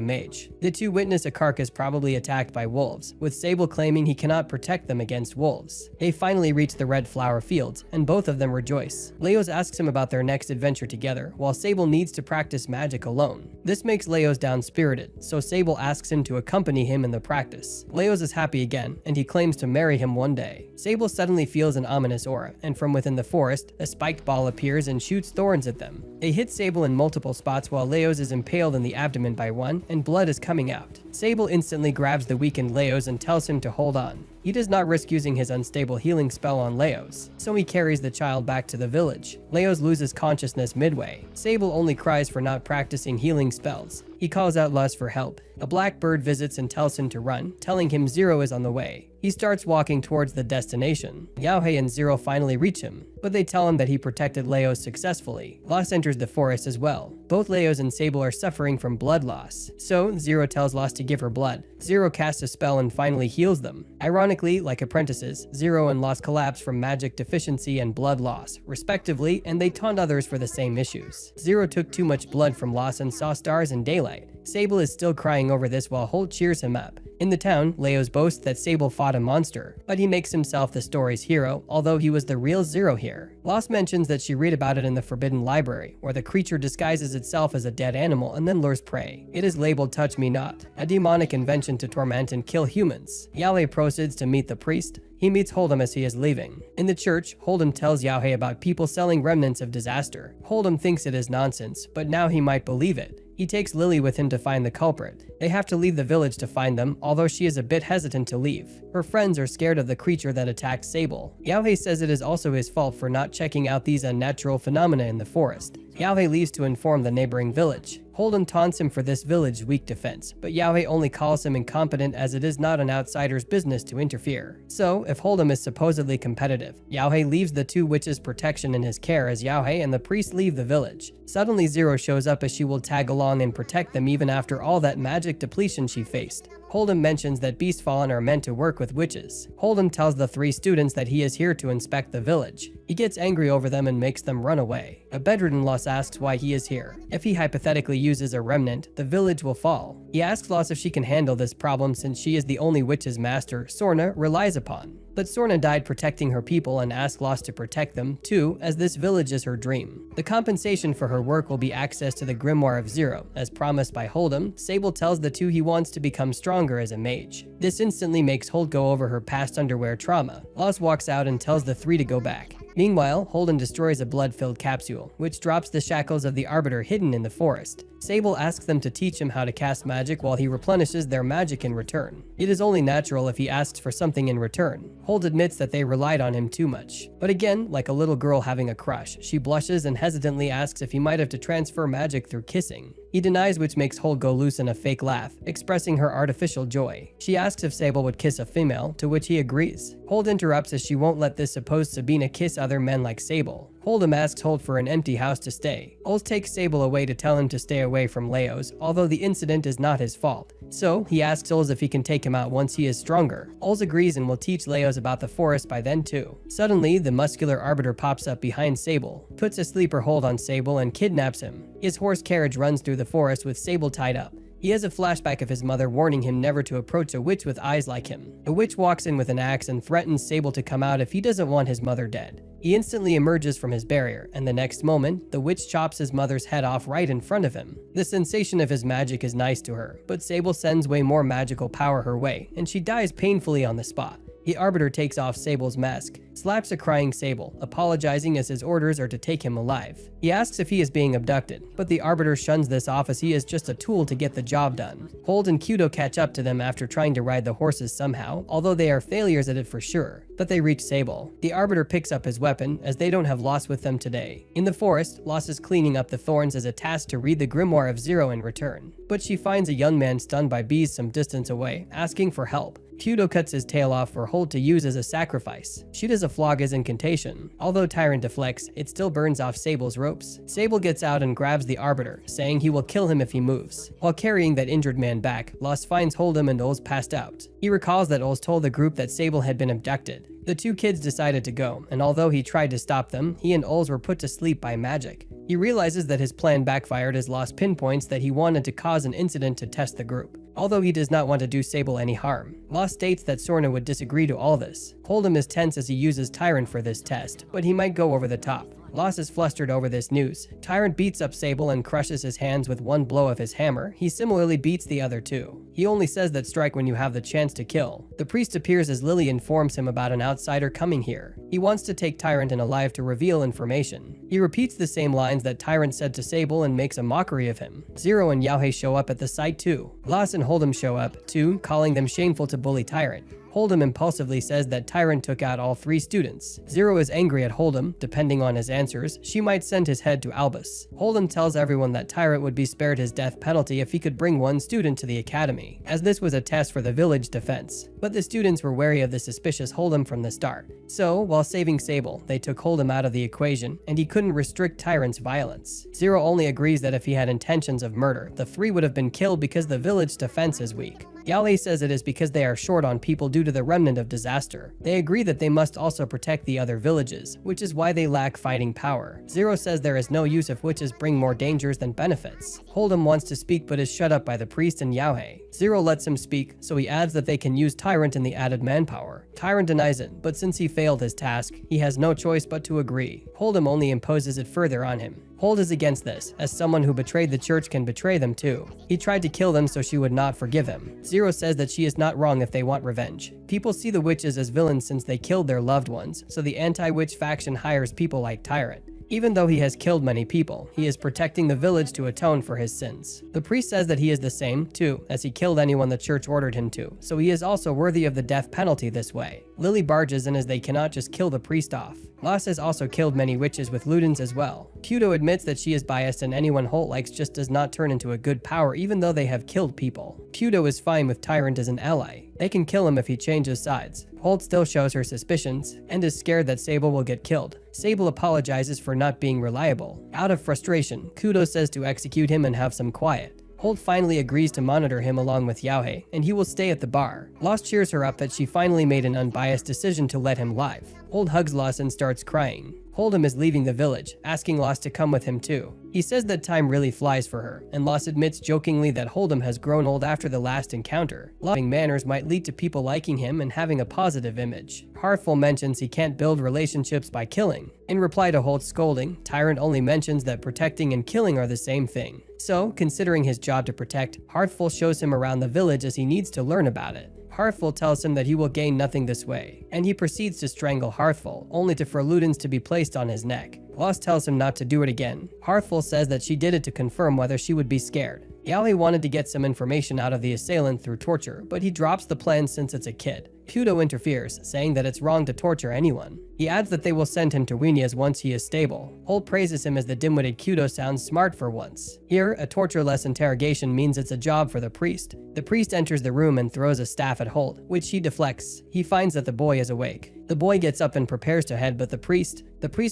mage. The two witness a carcass probably attacked by wolves, with Sable claiming he cannot protect them against wolves. They finally reach the red flower fields, and both of them rejoice. Leos asks him about their next adventure together, while Sable needs to practice magic alone. This makes Leos down-spirited, so Sable asks him to accompany him in the practice. Leos is happy again, and he claims to marry him one day. Sable suddenly feels an ominous aura, and from within the forest, a spiked ball appears and shoots thorns at them. They hit Sable in multiple spots while Leos is impaled in the abdomen by one, and blood is coming out. Sable instantly grabs the weakened Leos and tells him to hold on. He does not risk using his unstable healing spell on Leos, so he carries the child back to the village. Leos loses consciousness midway. Sable only cries for not practicing healing spells. He calls out Lust for help. A black bird visits and tells him to run, telling him Zero is on the way. He starts walking towards the destination. Yaohei and Zero finally reach him, but they tell him that he protected Leos successfully. Lost enters the forest as well. Both Leos and Sable are suffering from blood loss, so Zero tells Lost to give her blood. Zero casts a spell and finally heals them. Ironically, like apprentices, Zero and Lost collapse from magic deficiency and blood loss, respectively, and they taunt others for the same issues. Zero took too much blood from Lost and saw stars in daylight. Sable is still crying over this while Holt cheers him up. In the town, Leos boasts that Sable fought a monster, but he makes himself the story's hero, although he was the real Zero here. Lost mentions that she read about it in the Forbidden Library, where the creature disguises itself as a dead animal and then lures prey. It is labeled Touch Me Not, a demonic invention to torment and kill humans. Yaohei proceeds to meet the priest. He meets Hold'em as he is leaving. In the church, Hold'em tells Yaohei about people selling remnants of disaster. Hold'em thinks it is nonsense, but now he might believe it. He takes Lily with him to find the culprit. They have to leave the village to find them, although she is a bit hesitant to leave. Her friends are scared of the creature that attacked Sable. Yaohei says it is also his fault for not checking out these unnatural phenomena in the forest. Yaohei leaves to inform the neighboring village. Hold'em taunts him for this village's weak defense, but Yaohei only calls him incompetent as it is not an outsider's business to interfere. So, if Hold'em is supposedly competitive, Yaohei leaves the two witches' protection in his care as Yaohei and the priest leave the village. Suddenly Zero shows up as she will tag along and protect them even after all that magic depletion she faced. Hold'em mentions that Beastfallen are meant to work with witches. Hold'em tells the three students that he is here to inspect the village. He gets angry over them and makes them run away. A bedridden Lost asks why he is here. If he hypothetically uses a remnant, the village will fall. He asks Lost if she can handle this problem since she is the only witch's master Sorna relies upon. But Sorna died protecting her people and asks Lost to protect them, too, as this village is her dream. The compensation for her work will be access to the Grimoire of Zero. As promised by Hold'em, Sable tells the two he wants to become stronger as a mage. This instantly makes Holt go over her past underwear trauma. Lost walks out and tells the three to go back. Meanwhile, Hold'em destroys a blood-filled capsule, which drops the shackles of the Arbiter hidden in the forest. Sable asks them to teach him how to cast magic while he replenishes their magic in return. It is only natural if he asks for something in return. Holt admits that they relied on him too much. But again, like a little girl having a crush, she blushes and hesitantly asks if he might have to transfer magic through kissing. He denies, which makes Holt go loose in a fake laugh, expressing her artificial joy. She asks if Sable would kiss a female, to which he agrees. Holt interrupts as she won't let this supposed Sabina kiss other men like Sable. Hold'em asks Holt for an empty house to stay. Holt takes Sable away to tell him to stay away from Leos, although the incident is not his fault. So, he asks Ols if he can take him out once he is stronger. Ols agrees and will teach Leos about the forest by then too. Suddenly, the muscular Arbiter pops up behind Sable, puts a sleeper hold on Sable and kidnaps him. His horse carriage runs through the forest with Sable tied up. He has a flashback of his mother warning him never to approach a witch with eyes like him. A witch walks in with an axe and threatens Sable to come out if he doesn't want his mother dead. He instantly emerges from his barrier, and the next moment, the witch chops his mother's head off right in front of him. The sensation of his magic is nice to her, but Sable sends way more magical power her way, and she dies painfully on the spot. The Arbiter takes off Sable's mask, slaps a crying Sable, apologizing as his orders are to take him alive. He asks if he is being abducted, but the Arbiter shuns this off as he is just a tool to get the job done. Holt and Kudo catch up to them after trying to ride the horses somehow, although they are failures at it for sure. But they reach Sable. The Arbiter picks up his weapon, as they don't have Lost with them today. In the forest, Lost is cleaning up the thorns as a task to read the Grimoire of Zero in return. But she finds a young man stunned by bees some distance away, asking for help. Kudo cuts his tail off for Holt to use as a sacrifice. She does a flog his incantation. Although Tyrant deflects, it still burns off Sable's ropes. Sable gets out and grabs the Arbiter, saying he will kill him if he moves. While carrying that injured man back, Lost finds Hold'em and Ols passed out. He recalls that Ols told the group that Sable had been abducted. The two kids decided to go, and although he tried to stop them, he and Ols were put to sleep by magic. He realizes that his plan backfired as Lost pinpoints that he wanted to cause an incident to test the group. Although he does not want to do Sable any harm. Lost states that Sorna would disagree to all this. Hold'em is tense as he uses Tyrant for this test, but he might go over the top. Lost is flustered over this news. Tyrant beats up Sable and crushes his hands with one blow of his hammer. He similarly beats the other two. He only says that strike when you have the chance to kill. The priest appears as Lily informs him about an outsider coming here. He wants to take Tyrant and alive to reveal information. He repeats the same lines that Tyrant said to Sable and makes a mockery of him. Zero and Yaohei show up at the site too. Lost and Hold'em show up too, calling them shameful to bully Tyrant. Hold'em impulsively says that Tyrant took out all three students. Zero is angry at Hold'em. Depending on his answers, she might send his head to Albus. Hold'em tells everyone that Tyrant would be spared his death penalty if he could bring one student to the academy, as this was a test for the village defense. But the students were wary of the suspicious Hold'em from the start. So, while saving Sable, they took Hold'em out of the equation, and he couldn't restrict Tyrant's violence. Zero only agrees that if he had intentions of murder, the three would have been killed because the village defense is weak. Yale says it is because they are short on people due to the remnant of disaster. They agree that they must also protect the other villages, which is why they lack fighting power. Zero says there is no use if witches bring more dangers than benefits. Hold'em wants to speak but is shut up by the priest and Yahweh. Zero lets him speak, so he adds that they can use Tyrant in the added manpower. Tyrant denies it, but since he failed his task, he has no choice but to agree. Hold'em only imposes it further on him. Hold is against this, as someone who betrayed the church can betray them too. He tried to kill them so she would not forgive him. Zero says that she is not wrong if they want revenge. People see the witches as villains since they killed their loved ones, so the anti-witch faction hires people like Tyrant. Even though he has killed many people, he is protecting the village to atone for his sins. The priest says that he is the same, too, as he killed anyone the church ordered him to, so he is also worthy of the death penalty this way. Lily barges in as they cannot just kill the priest off. Loss has also killed many witches with Ludens as well. Kudo admits that she is biased and anyone Holt likes just does not turn into a good power even though they have killed people. Kudo is fine with Tyrant as an ally. They can kill him if he changes sides. Holt still shows her suspicions and is scared that Sable will get killed. Sable apologizes for not being reliable. Out of frustration, Kudo says to execute him and have some quiet. Holt finally agrees to monitor him along with Yauhei, and he will stay at the bar. Lost cheers her up that she finally made an unbiased decision to let him live. Holt hugs Lost and starts crying. Hold'em is leaving the village, asking Lost to come with him too. He says that time really flies for her, and Lost admits jokingly that Hold'em has grown old after the last encounter. Loving manners might lead to people liking him and having a positive image. Heartful mentions he can't build relationships by killing. In reply to Holt's scolding, Tyrant only mentions that protecting and killing are the same thing. So, considering his job to protect, Heartful shows him around the village as he needs to learn about it. Heartful tells him that he will gain nothing this way, and he proceeds to strangle Heartful, only for Ludens to be placed on his neck. Lost tells him not to do it again. Heartful says that she did it to confirm whether she would be scared. Yali wanted to get some information out of the assailant through torture, but he drops the plan since it's a kid. Kudo interferes, saying that it's wrong to torture anyone. He adds that they will send him to Winia's once he is stable. Holt praises him as the dim-witted Kudo sounds smart for once. Here, a torture-less interrogation means it's a job for the priest. The priest enters the room and throws a staff at Holt, which he deflects. He finds that the boy is awake. The boy gets up and prepares to head, but the priest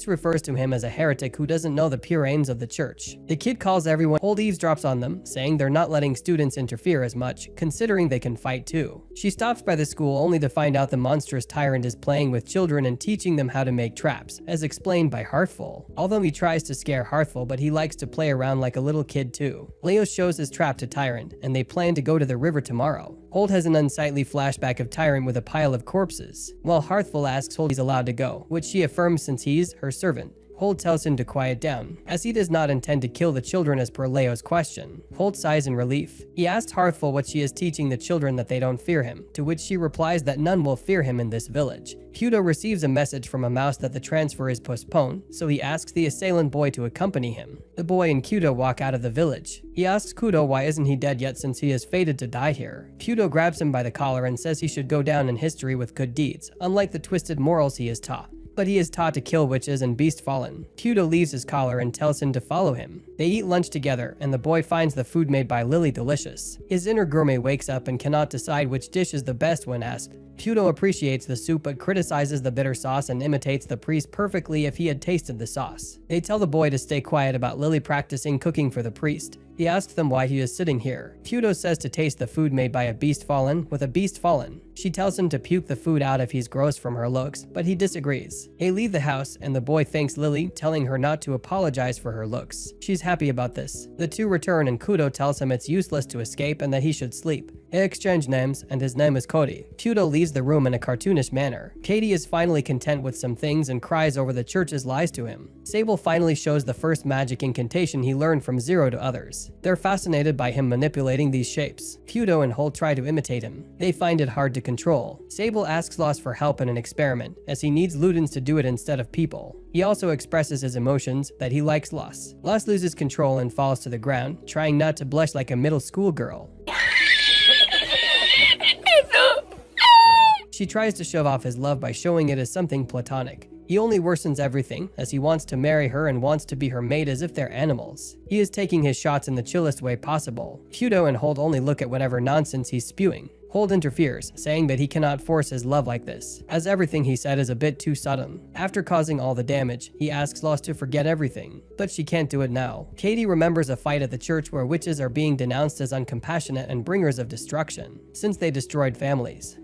refers to him as a heretic who doesn't know the pure aims of the church. The kid calls everyone. Holt eavesdrops on them, saying they're not letting students interfere as much, considering they can fight too. She stops by the school only to find out the monstrous tyrant is playing with children and teaching them how to make traps, as explained by Heartful. Although he tries to scare Heartful, but he likes to play around like a little kid too. Leo shows his trap to Tyrant, and they plan to go to the river tomorrow. Holt has an unsightly flashback of Tyrant with a pile of corpses, while Heartful asks Holt he's allowed to go, which she affirms since he's her servant. Holt tells him to quiet down, as he does not intend to kill the children as per Leo's question. Holt sighs in relief. He asks Heartful what she is teaching the children that they don't fear him, to which she replies that none will fear him in this village. Kudo receives a message from a mouse that the transfer is postponed, so he asks the assailant boy to accompany him. The boy and Kudo walk out of the village. He asks Kudo why isn't he dead yet since he is fated to die here. Kudo grabs him by the collar and says he should go down in history with good deeds, unlike the twisted morals he is taught. But he is taught to kill witches and beast fallen. Kudo leaves his collar and tells him to follow him. They eat lunch together, and the boy finds the food made by Lily delicious. His inner gourmet wakes up and cannot decide which dish is the best when asked. Kudo appreciates the soup but criticizes the bitter sauce and imitates the priest perfectly if he had tasted the sauce. They tell the boy to stay quiet about Lily practicing cooking for the priest. He asks them why he is sitting here. Kudo says to taste the food made by a beast fallen with a beast fallen. She tells him to puke the food out if he's gross from her looks, but he disagrees. They leave the house and the boy thanks Lily, telling her not to apologize for her looks. She's happy about this. The two return and Kudo tells him it's useless to escape and that he should sleep. They exchange names and his name is Cody. Kudo leaves the room in a cartoonish manner. Katie is finally content with some things and cries over the church's lies to him. Sable finally shows the first magic incantation he learned from Zero to others. They're fascinated by him manipulating these shapes. Kudo and Holt try to imitate him. They find it hard to control. Sable asks Lost for help in an experiment, as he needs Ludens to do it instead of people. He also expresses his emotions, that he likes Lost. Lost loses control and falls to the ground, trying not to blush like a middle school girl. She tries to shove off his love by showing it as something platonic. He only worsens everything, as he wants to marry her and wants to be her mate as if they're animals. He is taking his shots in the chillest way possible. Kudo and Holt only look at whatever nonsense he's spewing. Holt interferes, saying that he cannot force his love like this, as everything he said is a bit too sudden. After causing all the damage, he asks Lost to forget everything, but she can't do it now. Katie remembers a fight at the church where witches are being denounced as uncompassionate and bringers of destruction, since they destroyed families.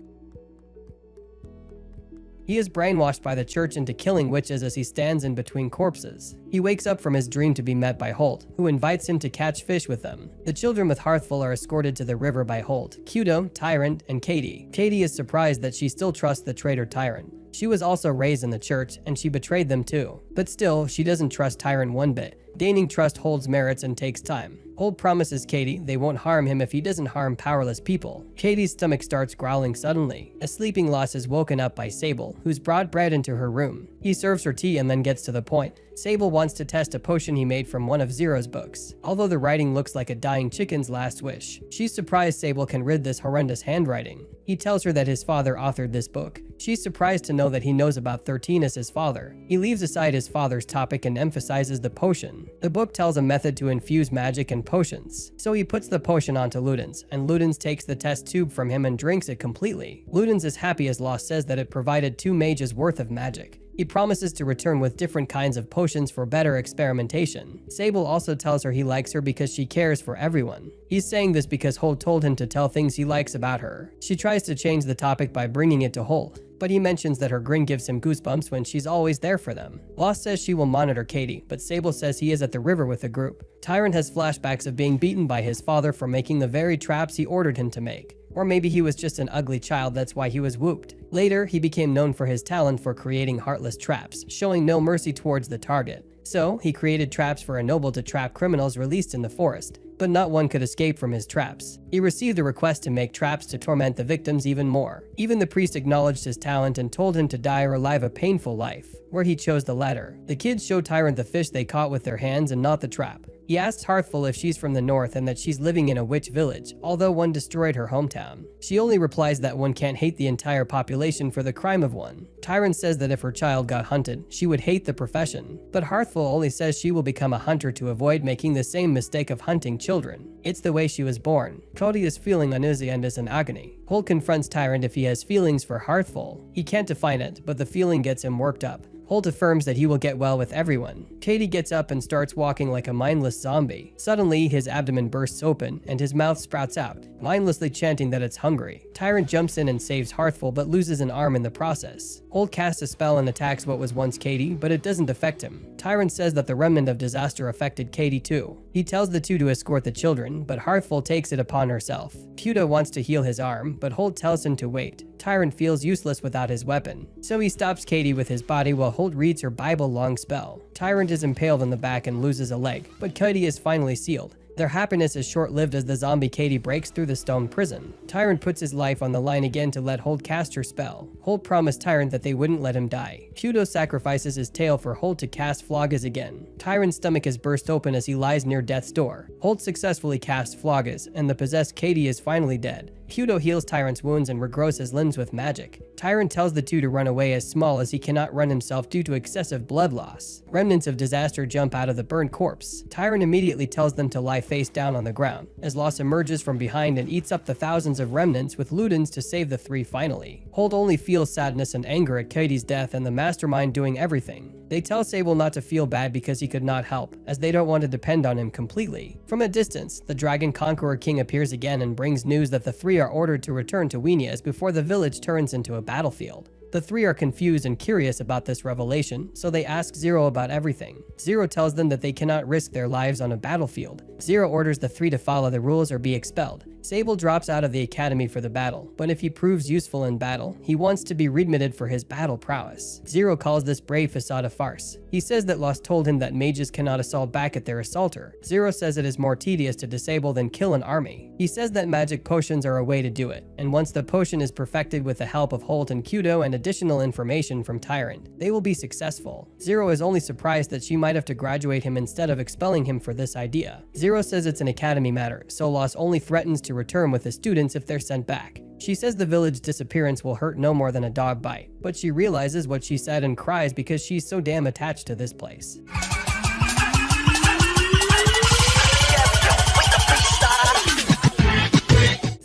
He is brainwashed by the church into killing witches as he stands in between corpses. He wakes up from his dream to be met by Holt, who invites him to catch fish with them. The children with Hearthful are escorted to the river by Holt, Kudo, Tyrant, and Katie. Katie is surprised that she still trusts the traitor Tyrant. She was also raised in the church, and she betrayed them too. But still, she doesn't trust Tyrant one bit. Gaining trust holds merits and takes time. Holt promises Katie they won't harm him if he doesn't harm powerless people. Katie's stomach starts growling suddenly. A sleeping Lost is woken up by Sable, who's brought bread into her room. He serves her tea and then gets to the point. Sable wants to test a potion he made from one of Zero's books. Although the writing looks like a dying chicken's last wish, she's surprised Sable can read this horrendous handwriting. He tells her that his father authored this book. She's surprised to know that he knows about 13 as his father. He leaves aside his father's topic and emphasizes the potion. The book tells a method to infuse magic and potions. So he puts the potion onto Ludens, and Ludens takes the test tube from him and drinks it completely. Ludens is happy as Lost says that it provided 2 mages worth of magic. He promises to return with different kinds of potions for better experimentation. Sable also tells her he likes her because she cares for everyone. He's saying this because Holt told him to tell things he likes about her. She tries to change the topic by bringing it to Holt, but he mentions that her grin gives him goosebumps when she's always there for them. Lost says she will monitor Katie, but Sable says he is at the river with the group. Tyrant has flashbacks of being beaten by his father for making the very traps he ordered him to make. Or maybe he was just an ugly child, that's why he was whooped. Later, he became known for his talent for creating heartless traps, showing no mercy towards the target. So, he created traps for a noble to trap criminals released in the forest, but not one could escape from his traps. He received a request to make traps to torment the victims even more. Even the priest acknowledged his talent and told him to die or live a painful life, where he chose the latter. The kids show Tyrant the fish they caught with their hands and not the trap. He asks Hearthful if she's from the north and that she's living in a witch village, although one destroyed her hometown. She only replies that one can't hate the entire population for the crime of one. Tyrant says that if her child got hunted, she would hate the profession, but Hearthful only says she will become a hunter to avoid making the same mistake of hunting children. It's the way she was born. Cody is feeling uneasy and is in agony. Holt confronts Tyrant if he has feelings for Hearthful. He can't define it, but the feeling gets him worked up. Holt affirms that he will get well with everyone. Katie gets up and starts walking like a mindless zombie. Suddenly, his abdomen bursts open and his mouth sprouts out, mindlessly chanting that it's hungry. Tyrant jumps in and saves Hearthful but loses an arm in the process. Holt casts a spell and attacks what was once Katie, but it doesn't affect him. Tyrant says that the remnant of disaster affected Katie too. He tells the two to escort the children, but Hearthful takes it upon herself. Kudo wants to heal his arm, but Holt tells him to wait. Tyrant feels useless without his weapon, so he stops Katie with his body while Holt reads her Bible-long spell. Tyrant is impaled in the back and loses a leg, but Katie is finally sealed. Their happiness is short-lived as the zombie Katie breaks through the stone prison. Tyrant puts his life on the line again to let Holt cast her spell. Holt promised Tyrant that they wouldn't let him die. Kudo sacrifices his tail for Holt to cast Floggers again. Tyrant's stomach is burst open as he lies near death's door. Holt successfully casts Floggers, and the possessed Katie is finally dead. Kudo heals Tyrant's wounds and regrows his limbs with magic. Tyrant tells the two to run away as small as he cannot run himself due to excessive blood loss. Remnants of disaster jump out of the burned corpse. Tyrant immediately tells them to lie face down on the ground, as Loss emerges from behind and eats up the thousands of remnants with Ludens to save the three finally. Holt only feels sadness and anger at Katie's death and the mastermind doing everything. They tell Sable not to feel bad because he could not help, as they don't want to depend on him completely. From a distance, the Dragon Conqueror King appears again and brings news that the three are ordered to return to Wenias before the village turns into a battlefield. The three are confused and curious about this revelation, so they ask Zero about everything. Zero tells them that they cannot risk their lives on a battlefield. Zero orders the three to follow the rules or be expelled. Sable drops out of the academy for the battle, but if he proves useful in battle, he wants to be readmitted for his battle prowess. Zero calls this brave facade a farce. He says that Lost told him that mages cannot assault back at their assaulter. Zero says it is more tedious to disable than kill an army. He says that magic potions are a way to do it, and once the potion is perfected with the help of Holt and Kudo and additional information from Tyrant, they will be successful. Zero is only surprised that she might have to graduate him instead of expelling him for this idea. Zero says it's an academy matter, so Lost only threatens to return with the students if they're sent back. She says the village disappearance will hurt no more than a dog bite, but she realizes what she said and cries because she's so damn attached to this place.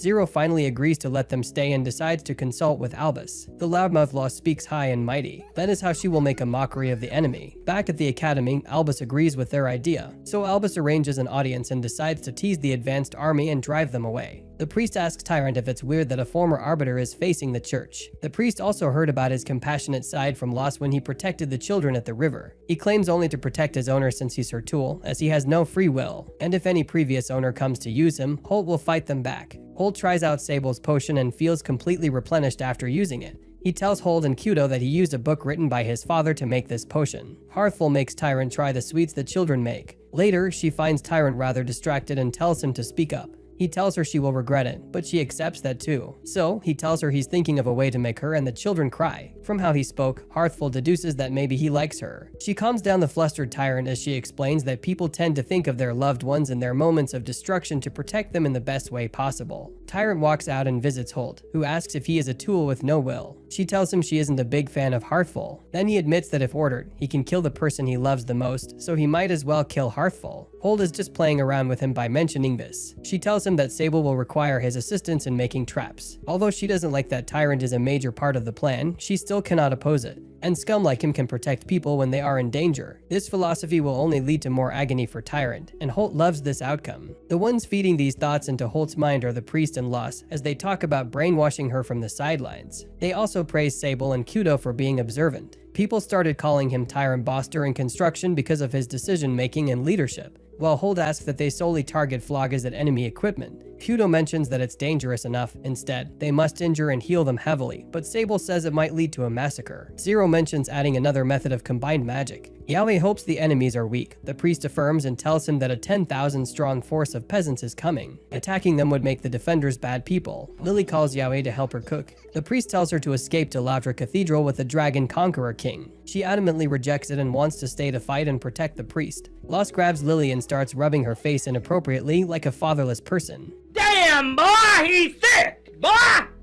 Zero finally agrees to let them stay and decides to consult with Albus. The loudmouth Lost speaks high and mighty. That is how she will make a mockery of the enemy. Back at the academy, Albus agrees with their idea. So Albus arranges an audience and decides to tease the advanced army and drive them away. The priest asks Tyrant if it's weird that a former arbiter is facing the church. The priest also heard about his compassionate side from Lost when he protected the children at the river. He claims only to protect his owner since he's her tool, as he has no free will, and if any previous owner comes to use him, Holt will fight them back. Holt tries out Sable's potion and feels completely replenished after using it. He tells Hold and Kudo that he used a book written by his father to make this potion. Hearthful makes Tyrant try the sweets the children make. Later, she finds Tyrant rather distracted and tells him to speak up. He tells her she will regret it, but she accepts that too. So, he tells her he's thinking of a way to make her and the children cry. From how he spoke, Hearthful deduces that maybe he likes her. She calms down the flustered Tyrant as she explains that people tend to think of their loved ones in their moments of destruction to protect them in the best way possible. Tyrant walks out and visits Holt, who asks if he is a tool with no will. She tells him she isn't a big fan of Hearthful. Then he admits that if ordered, he can kill the person he loves the most, so he might as well kill Hearthful. Holt is just playing around with him by mentioning this. She tells him that Sable will require his assistance in making traps. Although she doesn't like that Tyrant is a major part of the plan, she still cannot oppose it. And scum like him can protect people when they are in danger. This philosophy will only lead to more agony for Tyrant, and Holt loves this outcome. The ones feeding these thoughts into Holt's mind are the priest and Lost, as they talk about brainwashing her from the sidelines. They also praise Sable and Kudo for being observant. People started calling him Tyrant Boss during construction because of his decision-making and leadership, while Holt asks that they solely target Floggas at enemy equipment. Kudo mentions that it's dangerous enough. Instead, they must injure and heal them heavily, but Sable says it might lead to a massacre. Zero mentions adding another method of combined magic. Yahweh hopes the enemies are weak. The priest affirms and tells him that a 10,000 strong force of peasants is coming. Attacking them would make the defenders bad people. Lily calls Yahweh to help her cook. The priest tells her to escape to Lavra Cathedral with the Dragon Conqueror King. She adamantly rejects it and wants to stay to fight and protect the priest. Lost grabs Lily and starts rubbing her face inappropriately like a fatherless person. Damn, boy, he's thick! Boy,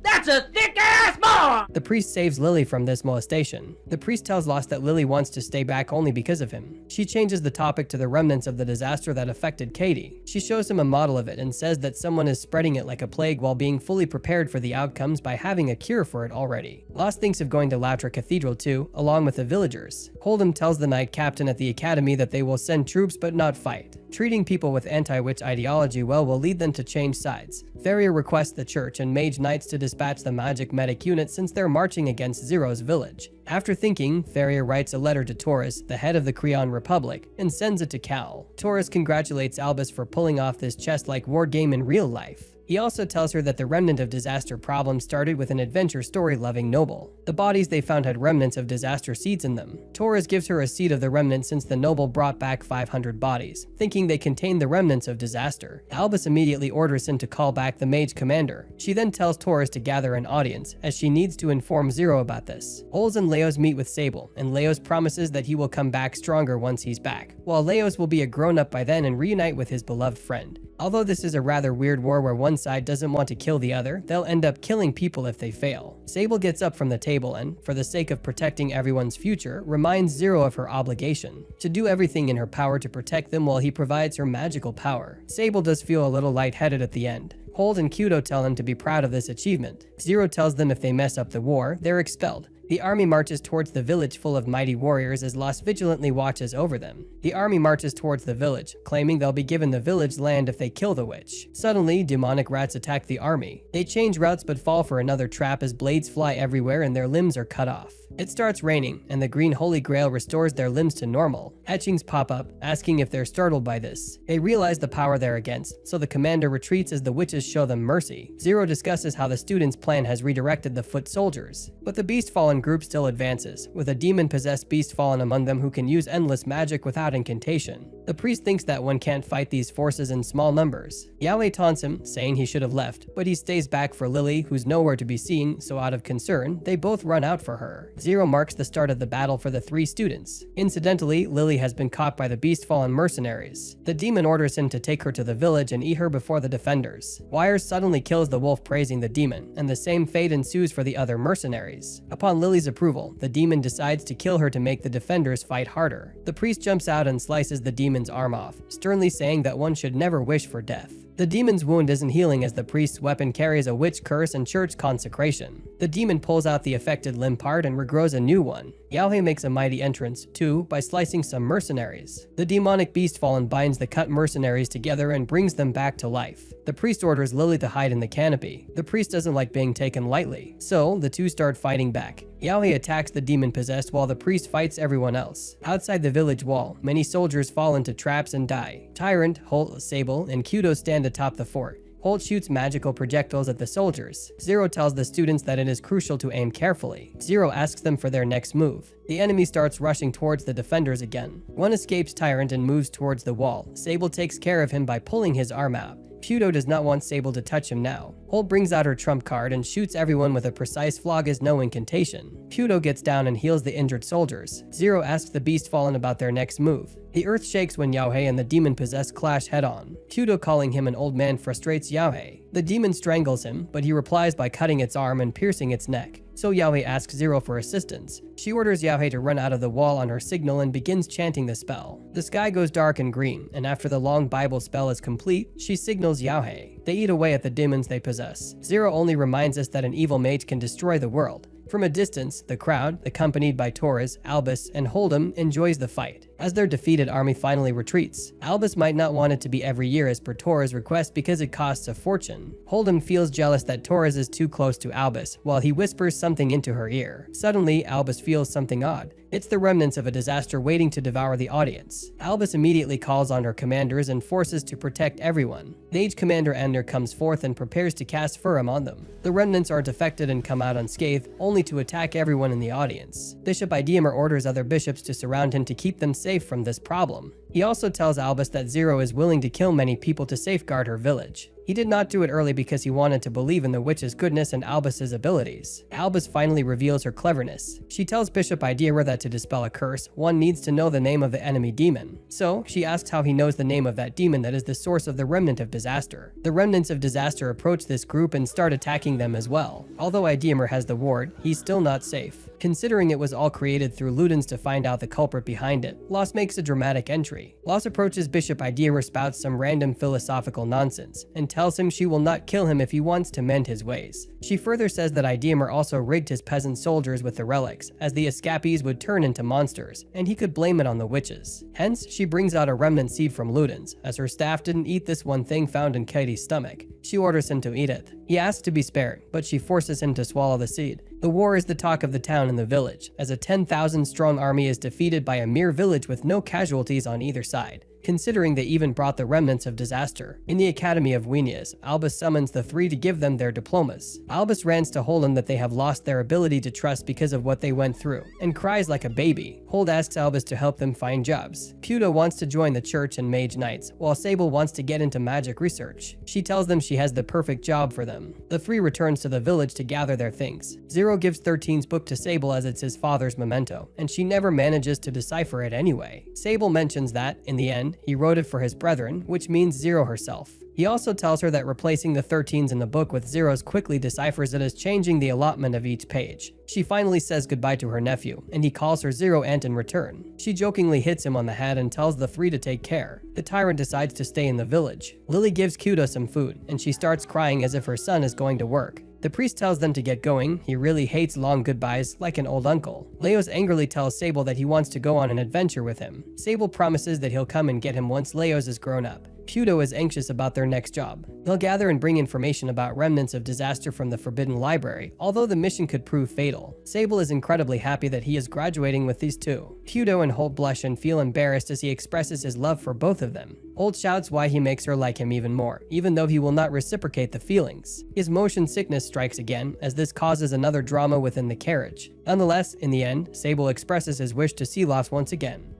that's a thick-ass boy! The priest saves Lily from this molestation. The priest tells Lost that Lily wants to stay back only because of him. She changes the topic to the remnants of the disaster that affected Katie. She shows him a model of it and says that someone is spreading it like a plague while being fully prepared for the outcomes by having a cure for it already. Lost thinks of going to Lavra Cathedral too, along with the villagers. Hold'em tells the knight captain at the academy that they will send troops but not fight. Treating people with anti-witch ideology well will lead them to change sides. Farrier requests the church and mage knights to dispatch the magic medic unit since they're marching against Zero's village. After thinking, Farrier writes a letter to Taurus, the head of the Creon Republic, and sends it to Cal. Taurus congratulates Albus for pulling off this chess-like war game in real life. He also tells her that the remnant of disaster problem started with an adventure story-loving noble. The bodies they found had remnants of disaster seeds in them. Taurus gives her a seed of the remnant since the noble brought back 500 bodies, thinking they contained the remnants of disaster. Albus immediately orders him to call back the mage commander. She then tells Taurus to gather an audience, as she needs to inform Zero about this. Ols and Leos meet with Sable, and Leos promises that he will come back stronger once he's back, while Leos will be a grown-up by then and reunite with his beloved friend. Although this is a rather weird war where one side doesn't want to kill the other, they'll end up killing people if they fail. Sable gets up from the table and, for the sake of protecting everyone's future, reminds Zero of her obligation to do everything in her power to protect them while he provides her magical power. Sable does feel a little lightheaded at the end. Hold and Kudo tell him to be proud of this achievement. Zero tells them if they mess up the war, they're expelled. The army marches towards the village full of mighty warriors as Lost vigilantly watches over them. The army marches towards the village, claiming they'll be given the village land if they kill the witch. Suddenly, demonic rats attack the army. They change routes but fall for another trap as blades fly everywhere and their limbs are cut off. It starts raining, and the green holy grail restores their limbs to normal. Etchings pop up, asking if they're startled by this. They realize the power they're against, so the commander retreats as the witches show them mercy. Zero discusses how the students' plan has redirected the foot soldiers. But the Beast Fallen group still advances, with a demon-possessed Beast Fallen among them who can use endless magic without incantation. The priest thinks that one can't fight these forces in small numbers. Yahweh taunts him, saying he should have left, but he stays back for Lily, who's nowhere to be seen, so out of concern, they both run out for her. Zero marks the start of the battle for the three students. Incidentally, Lily has been caught by the Beast Fallen mercenaries. The demon orders him to take her to the village and eat her before the defenders. Wires suddenly kills the wolf praising the demon, and the same fate ensues for the other mercenaries. Upon Lily's approval, the demon decides to kill her to make the defenders fight harder. The priest jumps out and slices the demon demon's arm off, sternly saying that one should never wish for death. The demon's wound isn't healing as the priest's weapon carries a witch curse and church consecration. The demon pulls out the affected limb part and regrows a new one. Yaohei makes a mighty entrance, too, by slicing some mercenaries. The demonic beast fallen binds the cut mercenaries together and brings them back to life. The priest orders Lily to hide in the canopy. The priest doesn't like being taken lightly, so the two start fighting back. Yaohei attacks the demon-possessed while the priest fights everyone else. Outside the village wall, many soldiers fall into traps and die. Tyrant, Holt, Sable, and Kudo stand atop the fort. Holt shoots magical projectiles at the soldiers. Zero tells the students that it is crucial to aim carefully. Zero asks them for their next move. The enemy starts rushing towards the defenders again. One escapes Tyrant and moves towards the wall. Sable takes care of him by pulling his arm out. Kudo does not want Sable to touch him now. Holt brings out her trump card and shoots everyone with a precise flog as no incantation. Kudo gets down and heals the injured soldiers. Zero asks the beast fallen about their next move. The earth shakes when Yaohei and the demon-possessed clash head-on. Kudo calling him an old man frustrates Yaohei. The demon strangles him, but he replies by cutting its arm and piercing its neck. So Yaohei asks Zero for assistance. She orders Yaohei to run out of the wall on her signal and begins chanting the spell. The sky goes dark and green, and after the long Bible spell is complete, she signals Yaohei. They eat away at the demons they possess. Zero only reminds us that an evil mage can destroy the world. From a distance, the crowd, accompanied by Torres, Albus, and Hold'em, enjoys the fight. As their defeated army finally retreats, Albus might not want it to be every year as per Torres' request because it costs a fortune. Hold'em feels jealous that Torres is too close to Albus, while he whispers something into her ear. Suddenly, Albus feels something odd. It's the remnants of a disaster waiting to devour the audience. Albus immediately calls on her commanders and forces to protect everyone. Mage Commander Ender comes forth and prepares to cast Furum on them. The remnants are defected and come out unscathed, only to attack everyone in the audience. Bishop Idiemer orders other bishops to surround him to keep them safe from this problem. He also tells Albus that Zero is willing to kill many people to safeguard her village. He did not do it early because he wanted to believe in the witch's goodness and Albus's abilities. Albus finally reveals her cleverness. She tells Bishop Idiemer that to dispel a curse, one needs to know the name of the enemy demon. So, she asks how he knows the name of that demon that is the source of the Remnant of Disaster. The Remnants of Disaster approach this group and start attacking them as well. Although Idiemer has the ward, he's still not safe. Considering it was all created through Ludens to find out the culprit behind it, Loss makes a dramatic entry. Loss approaches Bishop Idiemer, spouts some random philosophical nonsense, and tells him she will not kill him if he wants to mend his ways. She further says that Idiemer also rigged his peasant soldiers with the relics, as the escapees would turn into monsters, and he could blame it on the witches. Hence, she brings out a remnant seed from Ludens, as her staff didn't eat this one thing found in Katie's stomach. She orders him to eat it. He asks to be spared, but she forces him to swallow the seed. The war is the talk of the town and the village, as a 10,000-strong army is defeated by a mere village with no casualties on either side, considering they even brought the remnants of disaster. In the Academy of Wenias, Albus summons the three to give them their diplomas. Albus rants to Hold'em that they have lost their ability to trust because of what they went through, and cries like a baby. Hold asks Albus to help them find jobs. Kudo wants to join the church and mage knights, while Sable wants to get into magic research. She tells them she has the perfect job for them. The three returns to the village to gather their things. Zero gives 13's book to Sable as it's his father's memento, and she never manages to decipher it anyway. Sable mentions that, in the end, he wrote it for his brethren, which means Zero herself. He also tells her that replacing the 13s in the book with zeros quickly deciphers it as changing the allotment of each page. She finally says goodbye to her nephew, and he calls her Zero Aunt in return. She jokingly hits him on the head and tells the three to take care. The tyrant decides to stay in the village. Lily gives Kudo some food, and she starts crying as if her son is going to work. The priest tells them to get going. He really hates long goodbyes, like an old uncle. Leos angrily tells Sable that he wants to go on an adventure with him. Sable promises that he'll come and get him once Leos is grown up. Kudo is anxious about their next job. They'll gather and bring information about remnants of disaster from the Forbidden Library, although the mission could prove fatal. Sable is incredibly happy that he is graduating with these two. Kudo and Holt blush and feel embarrassed as he expresses his love for both of them. Holt shouts why he makes her like him even more, even though he will not reciprocate the feelings. His motion sickness strikes again, as this causes another drama within the carriage. Nonetheless, in the end, Sable expresses his wish to see Loss once again.